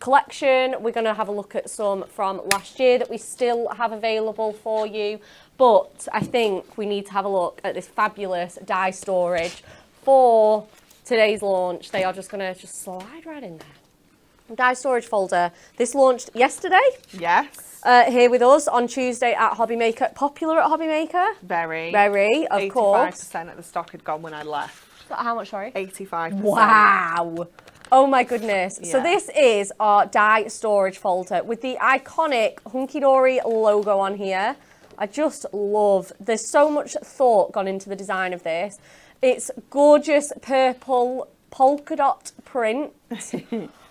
collection. We're going to have a look at some from last year that we still have available for you, but I think we need to have a look at this fabulous die storage for today's launch. They are just going to slide right in there. Die storage folder. This launched yesterday. Yes. Here with us on Tuesday at Hobby Maker. Popular at Hobby Maker? Very. Very, of course. 85% of the stock had gone when I left. How much, sorry? 85%. Wow. Oh my goodness. So Yeah. this is our die storage folder with the iconic Hunky Dory logo on here. I just love, there's so much thought gone into the design of this. It's gorgeous purple polka dot print.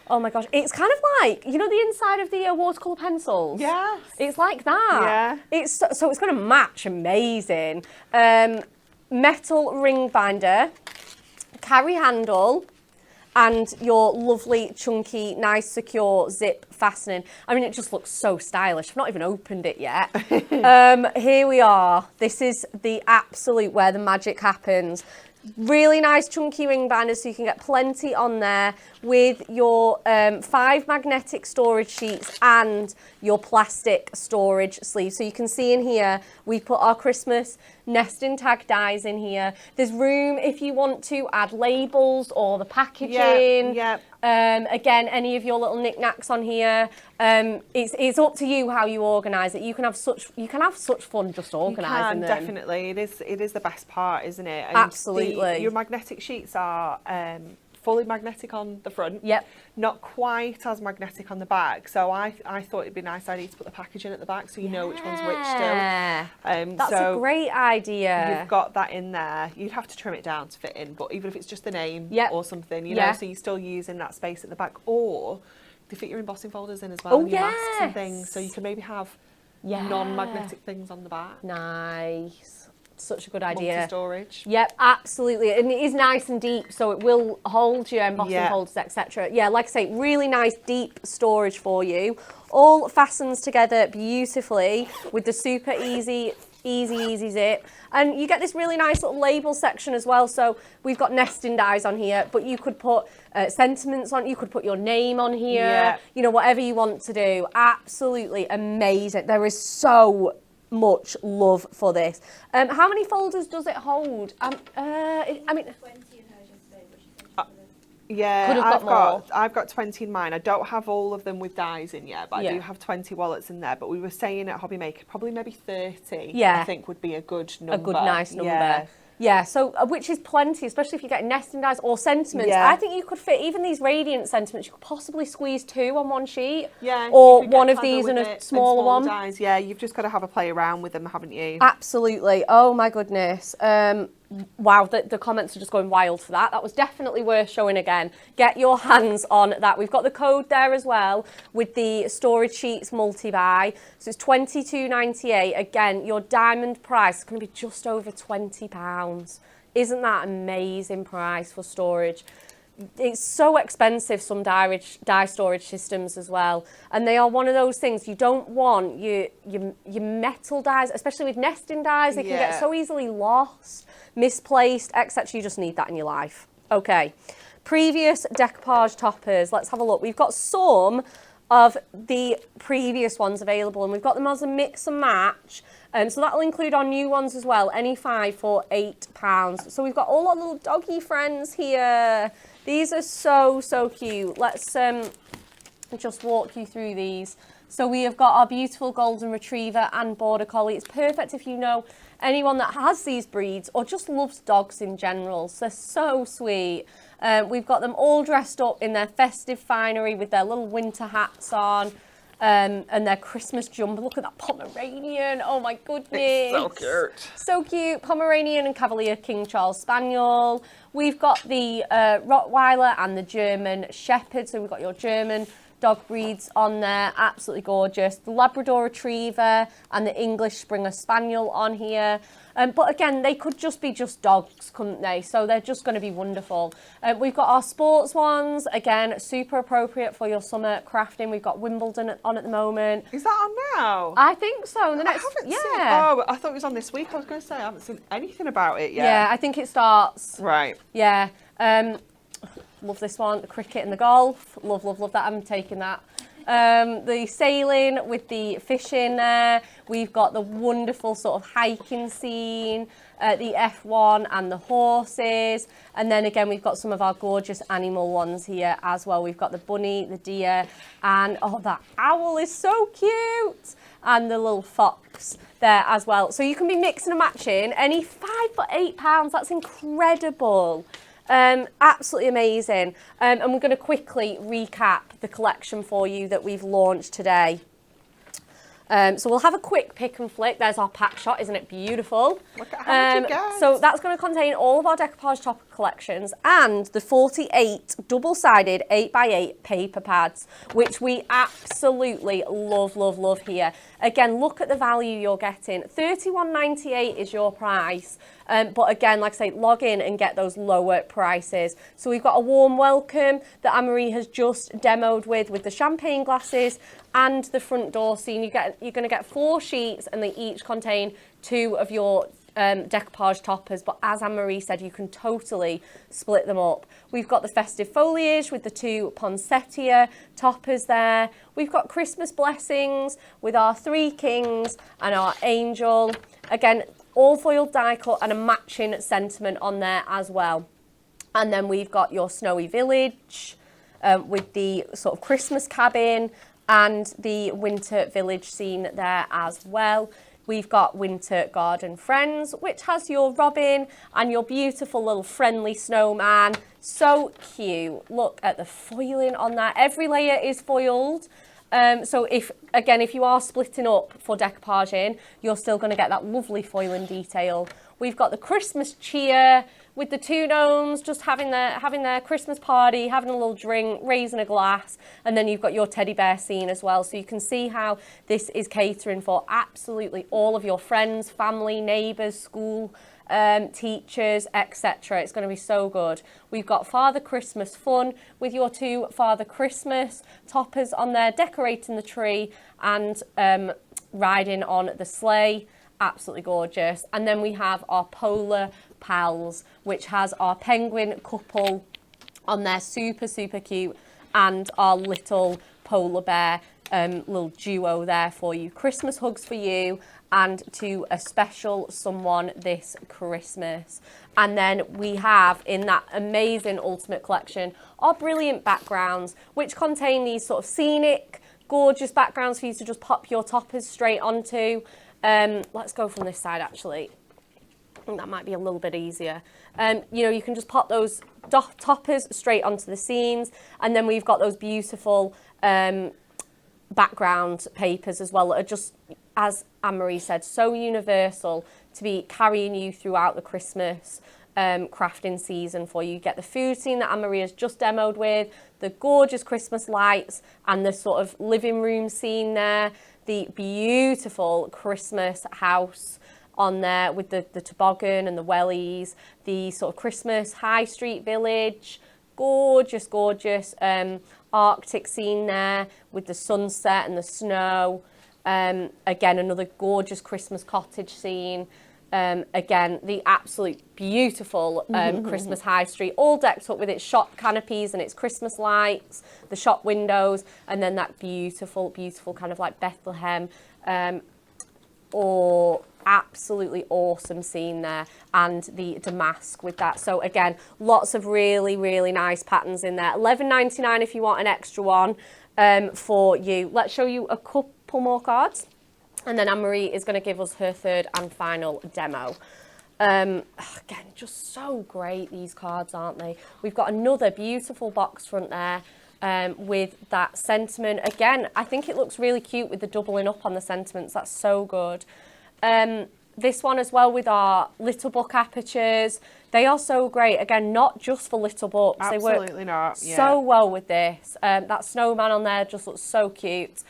Oh my gosh. It's kind of like, you know, the inside of the watercolour pencils? Yes. It's like that. Yeah. So it's going to match amazing. Metal ring binder, carry handle, and your lovely, chunky, nice, secure zip fastening. I mean, it just looks so stylish. I've not even opened it yet. Here we are. This is the absolute where the magic happens. Really nice chunky ring binders so you can get plenty on there with your 5 magnetic storage sheets and your plastic storage sleeve. So you can see in here, we put our Christmas nesting tag dies in here. There's room if you want to add labels or the packaging. Yep. Again, any of your little knickknacks on here. It's up to you how you organise it. You can have such fun just organising them. Definitely. It is the best part, isn't it? And Absolutely. your magnetic sheets are fully magnetic on the front. Yep. Not quite as magnetic on the back. So I thought it'd be a nice idea to put the packaging at the back so you know which one's which still. That's so a great idea. You've got that in there. You'd have to trim it down to fit in, but even if it's just the name or something, you know, so you're still using that space at the back. Or they fit your embossing folders in as well, and your masks and things, so you can maybe have non-magnetic things on the back. Nice. Such a good idea. Multi-storage. Yep, absolutely. And it is nice and deep, so it will hold your embossing holders, etc. Yeah, like I say, really nice deep storage for you. All fastens together beautifully with the super easy zip. And you get this really nice little label section as well. So we've got nesting dies on here, but you could put sentiments on, you could put your name on here, you know, whatever you want to do. Absolutely amazing. There is so much love for this. How many folders does it hold? I mean, 20 in hers yesterday, but she said Yeah, Could have got I've got 20 in mine. I don't have all of them with dies in yet, but I do have 20 wallets in there. But we were saying at Hobby Maker, probably maybe 30, I think would be a good number. A good, nice number. Yeah, so which is plenty, especially if you get nesting dies or sentiments. Yeah. I think you could fit even these radiant sentiments. You could possibly squeeze 2 on one sheet. Yeah. Or you could get one of clever these with and it a smaller one. Dies. Yeah, you've just got to have a play around with them, haven't you? Absolutely. Oh my goodness. wow, the comments are just going wild for that. That was definitely worth showing again. Get your hands on that. We've got the code there as well with the storage sheets multi-buy. So it's £22.98. Again, your diamond price is going to be just over £20. Isn't that an amazing price for storage? It's so expensive, some dye storage systems as well, and they are one of those things you don't want your metal dyes, especially with nesting dyes. They can get so easily lost, misplaced, etc. You just need that in your life. Okay, previous decoupage toppers. Let's have a look. We've got some of the previous ones available, and we've got them as a mix and match. So that'll include our new ones as well, any 5 for £8. So we've got all our little doggy friends here. These are so cute. Let's just walk you through these. So we have got our beautiful golden retriever and border collie. It's perfect if you know anyone that has these breeds or just loves dogs in general. So they're so sweet. We've got them all dressed up in their festive finery with their little winter hats on. And their Christmas jumper. Look at that Pomeranian. Oh my goodness. It's so cute. So cute. Pomeranian and Cavalier King Charles Spaniel. We've got the Rottweiler and the German Shepherd. So we've got your German dog breeds on there. Absolutely gorgeous. The Labrador Retriever and the English Springer Spaniel on here. But again, they could just be dogs, couldn't they? So they're just going to be wonderful. We've got our sports ones. Again, super appropriate for your summer crafting. We've got Wimbledon on at the moment. Is that on now? I think so. I haven't seen. Oh, I thought it was on this week. I was going to say I haven't seen anything about it yet. Yeah, I think it starts. Right. Yeah. Love this one. The cricket and the golf. Love that. I'm taking that. The sailing with the fishing there. We've got the wonderful sort of hiking scene, the F1 and the horses. And then again, we've got some of our gorgeous animal ones here as well. We've got the bunny, the deer, and oh, that owl is so cute. And the little fox there as well. So you can be mixing and matching. Any 5 for £8. That's incredible. Absolutely amazing. And we're going to quickly recap the collection for you that we've launched today. So we'll have a quick pick and flick. There's our pack shot, isn't it beautiful? Look at how much you get. So that's going to contain all of our decoupage topper collections and the 48 double-sided 8x8 paper pads, which we absolutely love here. Again, look at the value you're getting. £31.98 is your price. But again, like I say, log in and get those lower prices. So we've got a warm welcome that Anne-Marie has just demoed with the champagne glasses and the front door scene. You're going to get 4 sheets and they each contain 2 of your decoupage toppers. But as Anne-Marie said, you can totally split them up. We've got the festive foliage with the 2 poinsettia toppers there. We've got Christmas blessings with our 3 kings and our angel. Again, all foiled die cut and a matching sentiment on there as well. And then we've got your snowy village with the sort of Christmas cabin and the winter village scene there as well. We've got Winter Garden Friends, which has your robin and your beautiful little friendly snowman. So cute. Look at the foiling on that. Every layer is foiled. So if you are splitting up for decoupaging, you're still going to get that lovely foiling detail. We've got the Christmas cheer with the 2 gnomes just having their Christmas party, having a little drink, raising a glass, and then you've got your teddy bear scene as well. So you can see how this is catering for absolutely all of your friends, family, neighbours, school teachers, etc. It's going to be so good. We've got Father Christmas fun with your 2 Father Christmas toppers on there, decorating the tree and riding on the sleigh. Absolutely gorgeous. And then we have our Polar Pals, which has our penguin couple on there, super cute, and our little polar bear little duo there for you. Christmas hugs for you and to a special someone this Christmas. And then we have in that amazing ultimate collection our brilliant backgrounds, which contain these sort of scenic, gorgeous backgrounds for you to just pop your toppers straight onto. Let's go from this side actually. I think that might be a little bit easier. You can just pop those toppers straight onto the scenes, and then we've got those beautiful background papers as well that are just, as Anne-Marie said, so universal to be carrying you throughout the Christmas crafting season for you. You get the food scene that Anne-Maria's just demoed with, the gorgeous Christmas lights and the sort of living room scene there, the beautiful Christmas house on there with the toboggan and the wellies, the sort of Christmas high street village, gorgeous Arctic scene there with the sunset and the snow. Again, another gorgeous Christmas cottage scene. Again, the absolute beautiful Christmas high street, all decked up with its shop canopies and its Christmas lights, the shop windows, and then that beautiful kind of like Bethlehem or absolutely awesome scene there, and the damask with that. So again, lots of really nice patterns in there. $11.99 if you want an extra one for you. Let's show you a couple more cards, and then Anne-Marie is going to give us her third and final demo. Again, just so great, these cards, aren't they? We've got another beautiful box front there with that sentiment. Again, I think it looks really cute with the doubling up on the sentiments. That's so good. This one as well with our little book apertures. They are so great. Again, not just for little books. Absolutely they work not. Yeah. so well with this. That snowman on there just looks so cute.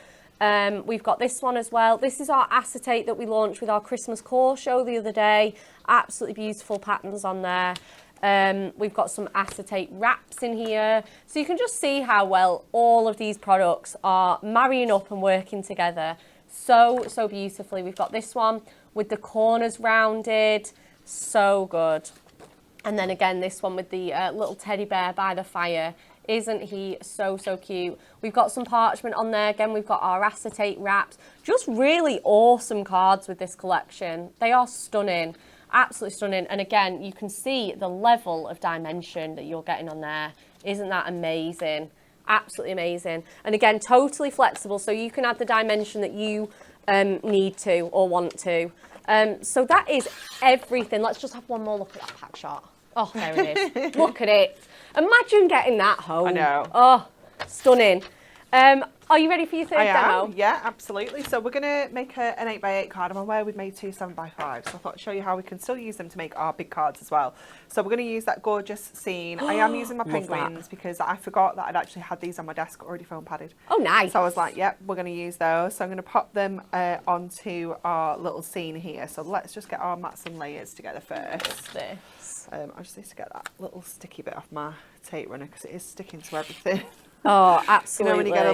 We've got this one as well. This is our acetate that we launched with our Christmas core show the other day. Absolutely beautiful patterns on there. We've got some acetate wraps in here. So you can just see how well all of these products are marrying up and working together so beautifully. We've got this one with the corners rounded. So good. And then again, this one with the little teddy bear by the fire. Isn't he so cute? We've got some parchment on there. Again, we've got our acetate wraps. Just really awesome cards with this collection. They are stunning, absolutely stunning. And again, you can see the level of dimension that you're getting on there. Isn't that amazing? Absolutely amazing. And again, totally flexible, so you can add the dimension that you need to or want to. So that is everything. Let's just have one more look at that pack shot. Oh, there it is. Look at it. Imagine getting that home. I know. Oh, stunning. Are you ready for your third demo? Yeah, absolutely. So we're going to make an 8x8 card. I'm aware we've made 2 7x5, so I thought I'd show you how we can still use them to make our big cards as well. So we're going to use that gorgeous scene. I am using my penguins because I forgot that I'd actually had these on my desk already foam padded. Oh, nice. So I was like, yep, we're going to use those. So I'm going to pop them onto our little scene here. So let's just get our mats and layers together first. I just need to get that little sticky bit off my tape runner because it is sticking to everything. Oh, absolutely. You know when you get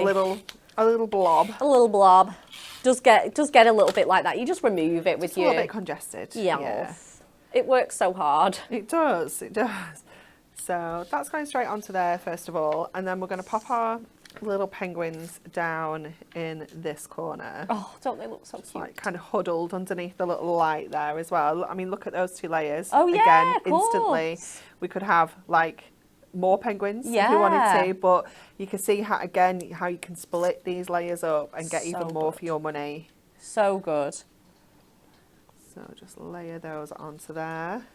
a little blob. A little blob. Does get a little bit like that. You just remove it with It's a little bit congested. Yeah. It works so hard. It does. So that's going straight onto there first of all, and then we're going to pop our little penguins down in this corner. Oh, don't they look so cute? Like kind of huddled underneath the little light there as well. I mean, look at those 2 layers. Oh yeah, again, instantly we could have like more penguins if Yeah. you wanted to, but you can see how you can split these layers up and get even more for your money. So good. So just layer those onto there.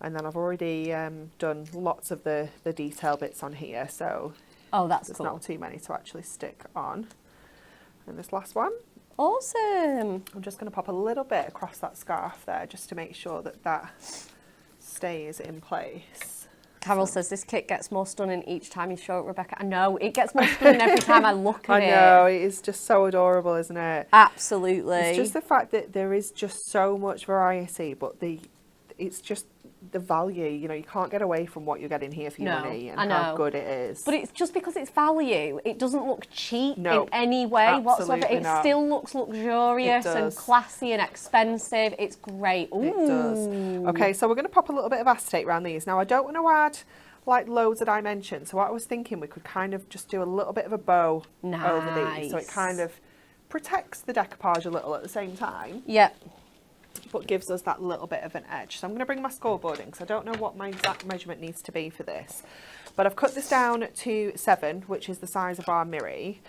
And then I've already done lots of the detail bits on here, so Oh, that's there's cool. not too many to actually stick on. And this last one, Awesome. I'm just going to pop a little bit across that scarf there just to make sure that that stays in place. Carol says this kit gets more stunning each time you show it, Rebecca. I know, it gets more stunning every time I look at it. I know, it is just so adorable, isn't it? Absolutely. It's just the fact that there is just so much variety, but it's just the value, you know, you can't get away from what you're getting here for your money and how good it is. But it's just because it's value, it doesn't look cheap No, in any way whatsoever. absolutely It not. still looks luxurious It and does. classy and expensive. It's great. Ooh. It does. Okay, so we're going to pop a little bit of acetate around these. Now, I don't want to add like loads of dimension, so what I was thinking we could kind of just do a little bit of a bow over these, so it kind of protects the decoupage a little at the same time. Yep. But gives us that little bit of an edge. So I'm going to bring my scoreboard in because I don't know what my exact measurement needs to be for this. But I've cut this down to 7, which is the size of our Miri.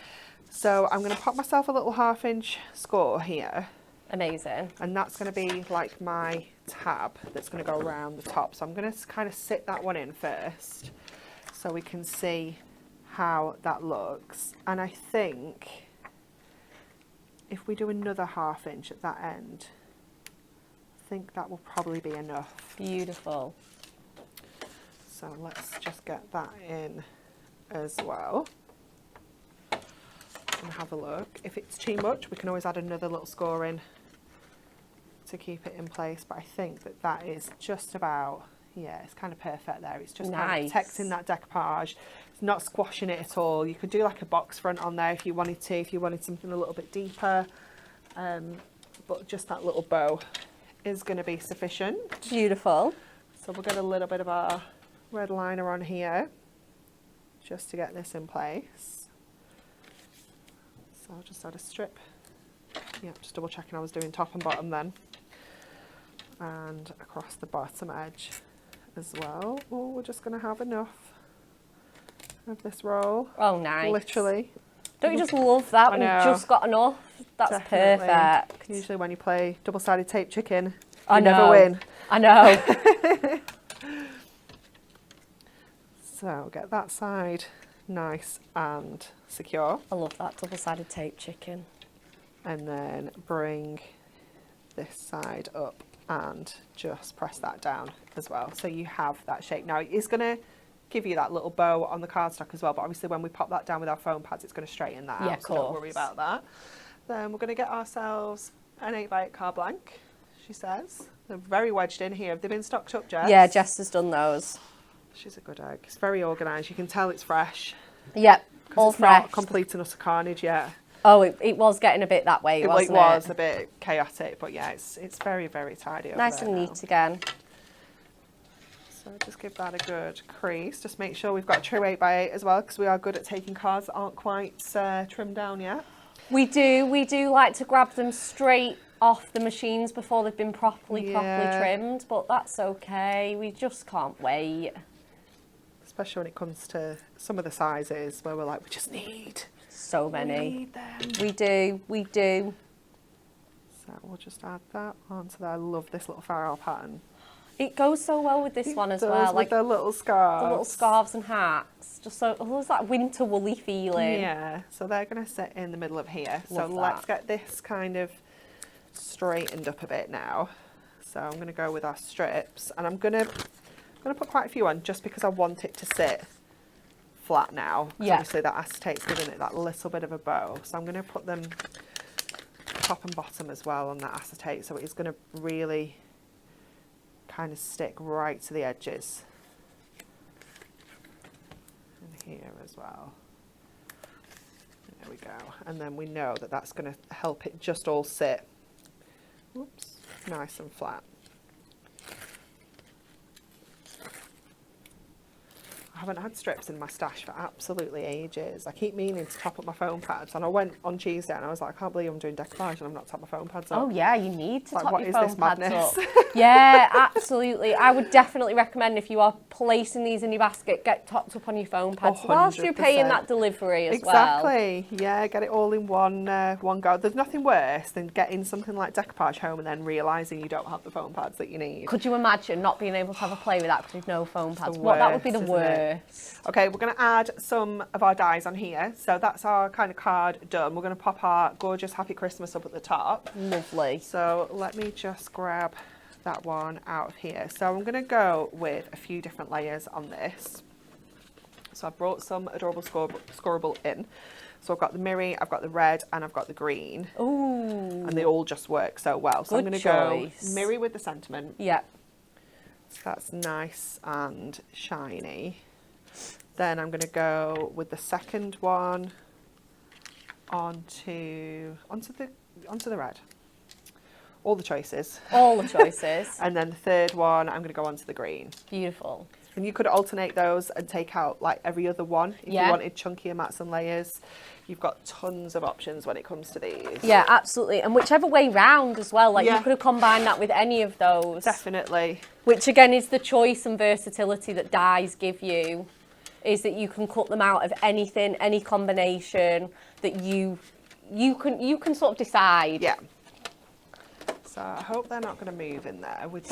So I'm going to pop myself a little 1/2 inch score here. Amazing. And that's going to be like my tab that's going to go around the top. So I'm going to kind of sit that one in first so we can see how that looks. And I think if we do another 1/2 inch at that end, think that will probably be enough. Beautiful. So let's just get that in as well. And have a look. If it's too much, we can always add another little score in to keep it in place. But I think that that is just about, yeah, it's kind of perfect there. It's just kind of protecting that decoupage. It's not squashing it at all. You could do like a box front on there if you wanted to, if you wanted something a little bit deeper. But just that little bow is going to be sufficient. Beautiful. So we'll get a little bit of our red liner on here just to get this in place. So I'll just add a strip. Yeah, just double checking I was doing top and bottom then. And across the bottom edge as well. Oh, we're just going to have enough of this roll. Oh, nice. Literally. Don't you just love that? I We've know. just got enough. That's Definitely. perfect. Usually when you play double-sided tape chicken, I you know. never win. I know. So get that side nice and secure. I love that double-sided tape chicken. And then bring this side up and just press that down as well. So you have that shape. Now it's going to give you that little bow on the cardstock as well, but obviously when we pop that down with our foam pads, it's going to straighten that Yeah, out, so don't worry about that. Then we're going to get ourselves an 8x8 card blank, she says. They're very wedged in here. Have they been stocked up, Jess? Yeah, Jess has done those. She's a good egg. It's very organised. You can tell it's fresh. Yep, all It's fresh. not complete and utter carnage yet. Oh, it was getting a bit that way, wasn't it? It was a bit chaotic, but yeah, it's very, very tidy over Nice there and now. neat again. So just give that a good crease. Just make sure we've got a true 8x8 as well, because we are good at taking cards that aren't quite trimmed down yet. We do like to grab them straight off the machines before they've been properly trimmed, but that's okay. We just can't wait. Especially when it comes to some of the sizes where we're like, we just need So we many. need them. We do. So we'll just add that onto there. I love this little Farrell pattern. It goes so well with this one as Does, well. with Like the little scarves. the little scarves and hats. Just so, there's that winter woolly feeling. Yeah, so they're going to sit in the middle of here. Love so that. let's get this kind of straightened up a bit now. So I'm going to go with our strips, and I'm going to put quite a few on just because I want it to sit flat now. 'Cause Yeah. obviously that acetate's giving it that little bit of a bow. So I'm going to put them top and bottom as well on that acetate, so it's going to really kind of stick right to the edges. And here as well. There we go. And then we know that that's going to help it just all sit, whoops, nice and flat. I haven't had strips in my stash for absolutely ages. I keep meaning to top up my foam pads, and I went on Tuesday and I was like, I can't believe I'm doing decoupage and I'm not topping my foam pads up. Oh yeah, you need to Like, top what your is foam this pads madness? up. Yeah, absolutely. I would definitely recommend if you are placing these in your basket, get topped up on your foam pads whilst you're paying 100%. that delivery as well. Exactly. Yeah, get it all in one go. There's nothing worse than getting something like decoupage home and then realising you don't have the foam pads that you need. Could you imagine not being able to have a play with that because you've no foam pads? the That would be the worst, isn't it? worst. Okay, we're going to add some of our dies on here. So that's our kind of card done. We're going to pop our gorgeous Happy Christmas up at the top. Lovely. So let me just grab that one out of here. So I'm going to go with a few different layers on this. So I've brought some adorable scoreable in. So I've got the mirror, I've got the red, and I've got the green. Ooh. And they all just work so well. So I'm Good going to go choice. mirror with the sentiment. Yeah. So that's nice and shiny. Then I'm going to go with the second one onto the red. All the choices. All the choices. And then the third one, I'm going to go onto the green. Beautiful. And you could alternate those and take out like every other one if Yeah. you wanted chunkier mats and layers. You've got tons of options when it comes to these. Yeah, absolutely. And whichever way round as well. Like Yeah. you could have combined that with any of those. Definitely. Which again is the choice and versatility that dies give you, is that you can cut them out of anything, any combination that you can sort of decide. Yeah. So I hope they're not going to move in there with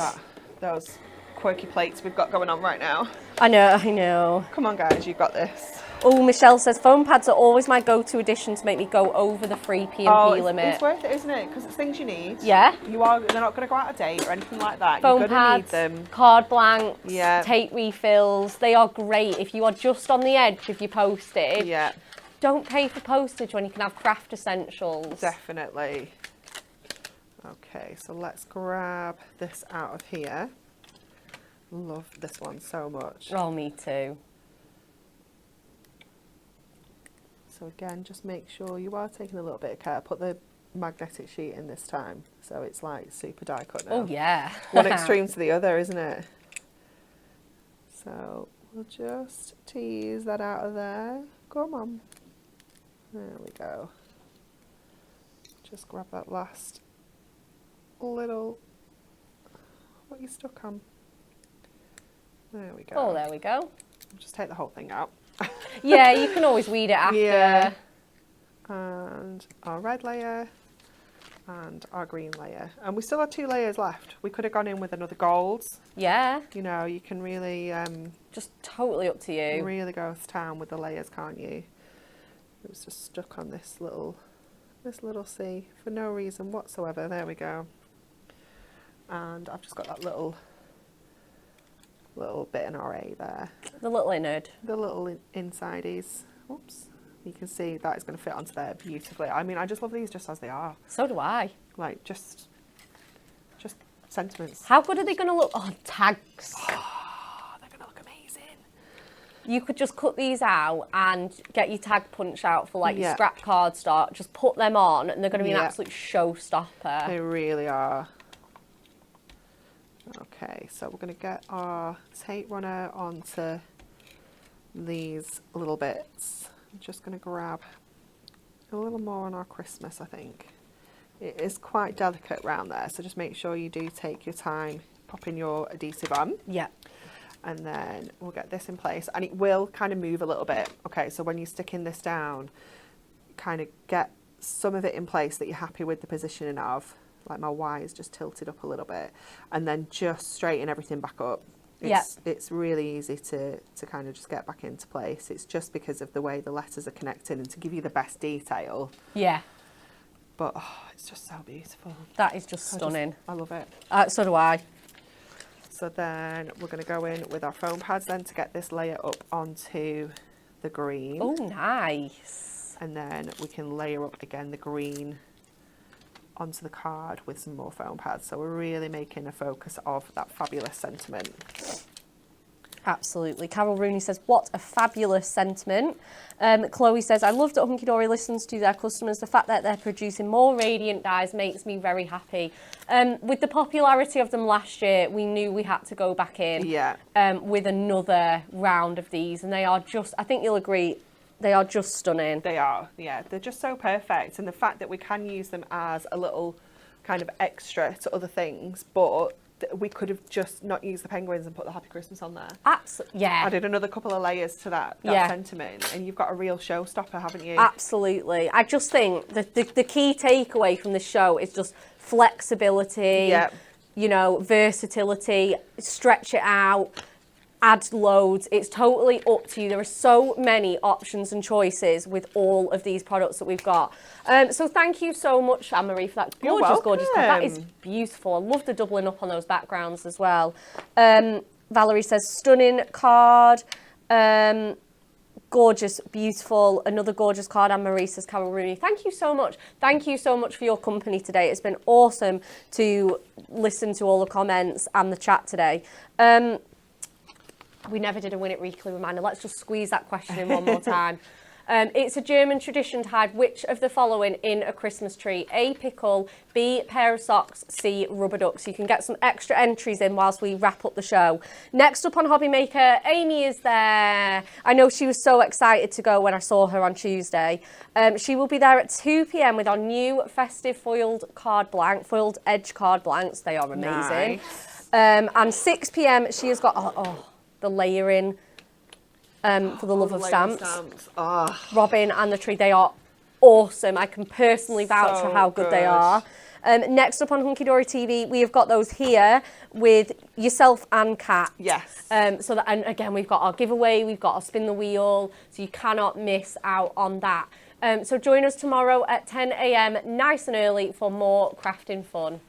those quirky plates we've got going on right now. I know. Come on, guys, you've got this. Oh, Michelle says foam pads are always my go-to addition to make me go over the free P&P limit. It's worth it, isn't it? Because it's things you need. Yeah. They're not going to go out of date or anything like that. Foam You're going to need pads, them. card blanks, Yeah. tape refills. They are great if you are just on the edge of your postage. Yeah. Don't pay for postage when you can have craft essentials. Definitely. Okay, so let's grab this out of here. Love this one so much. Oh, me too. So again, just make sure you are taking a little bit of care. Put the magnetic sheet in this time, so it's like super die cut now. Oh yeah. One extreme to the other, isn't it? So we'll just tease that out of there. Come on. There we go. Just grab that last little, what you stuck on. There we go. Oh, there we go. Just take the whole thing out. Yeah, you can always weed it after. Yeah. And our red layer and our green layer. And we still have 2 layers left. We could have gone in with another gold. Yeah. You know, you can really Just totally up to you. really go to town with the layers, can't you? It was just stuck on this little C for no reason whatsoever. There we go. And I've just got that little bit in RA there. The little innard. The little insideies. Oops. You can see that is going to fit onto there beautifully. I mean, I just love these just as they are. So do I. Like, just sentiments. How good are they going to look? Oh, tags. Oh, they're going to look amazing. You could just cut these out and get your tag punch out for like your Yeah. scrap card stock. Just put them on and they're going to be an Yeah. absolute showstopper. They really are. Okay, so we're going to get our tape runner onto these little bits. I'm just going to grab a little more on our Christmas, I think. It is quite delicate round there, so just make sure you do take your time popping your adhesive on. Yeah. And then we'll get this in place, and it will kind of move a little bit. Okay, so when you're sticking this down, kind of get some of it in place that you're happy with the positioning of. Like my Y is just tilted up a little bit, and then just straighten everything back up. It's really easy to kind of just get back into place. It's just because of the way the letters are connected and to give you the best detail. Yeah. But it's just so beautiful. That is just stunning. I love it. So do I. So then we're going to go in with our foam pads then to get this layer up onto the green. Oh, nice. And then we can layer up again the green onto the card with some more foam pads. So we're really making a focus of that fabulous sentiment. Absolutely. Carol Rooney says, what a fabulous sentiment. Chloe says, I love that Hunky Dory listens to their customers. The fact that they're producing more radiant dyes makes me very happy. With the popularity of them last year, we knew we had to go back in with another round of these. And they are just, I think you'll agree, they are just stunning. They are, yeah. They're just so perfect. And the fact that we can use them as a little kind of extra to other things, but we could have just not used the penguins and put the Happy Christmas on there. Absolutely, yeah. Added another couple of layers to that sentiment, and you've got a real showstopper, haven't you? Absolutely. I just think the key takeaway from the show is just flexibility, you know, versatility, stretch it out, add loads. It's totally up to you. There are so many options and choices with all of these products that we've got. So thank you so much, Anne-Marie, for that gorgeous card. That is beautiful. I love the doubling up on those backgrounds as well. Valerie says, stunning card. Gorgeous, beautiful. Another gorgeous card. Anne-Marie says, Carol Rooney, thank you so much. Thank you so much for your company today. It's been awesome to listen to all the comments and the chat today. We never did a Win It Weekly reminder. Let's just squeeze that question in one more time. It's a German tradition to hide which of the following in a Christmas tree? A, pickle, B, pair of socks, C, rubber ducks. You can get some extra entries in whilst we wrap up the show. Next up on Hobby Maker, Amy is there. I know she was so excited to go when I saw her on Tuesday. She will be there at 2 p.m. with our new festive foiled edge card blanks. They are amazing. Nice. And 6 p.m. she has got the layering for the love of stamps. Robin and the tree, they are awesome. I can personally vouch for how good they are. Next up on Hunky Dory TV, we have got those here with yourself and Kat. Yes. So that, and again, we've got our giveaway, we've got our spin the wheel, so you cannot miss out on that. So join us tomorrow at 10 a.m, nice and early, for more crafting fun.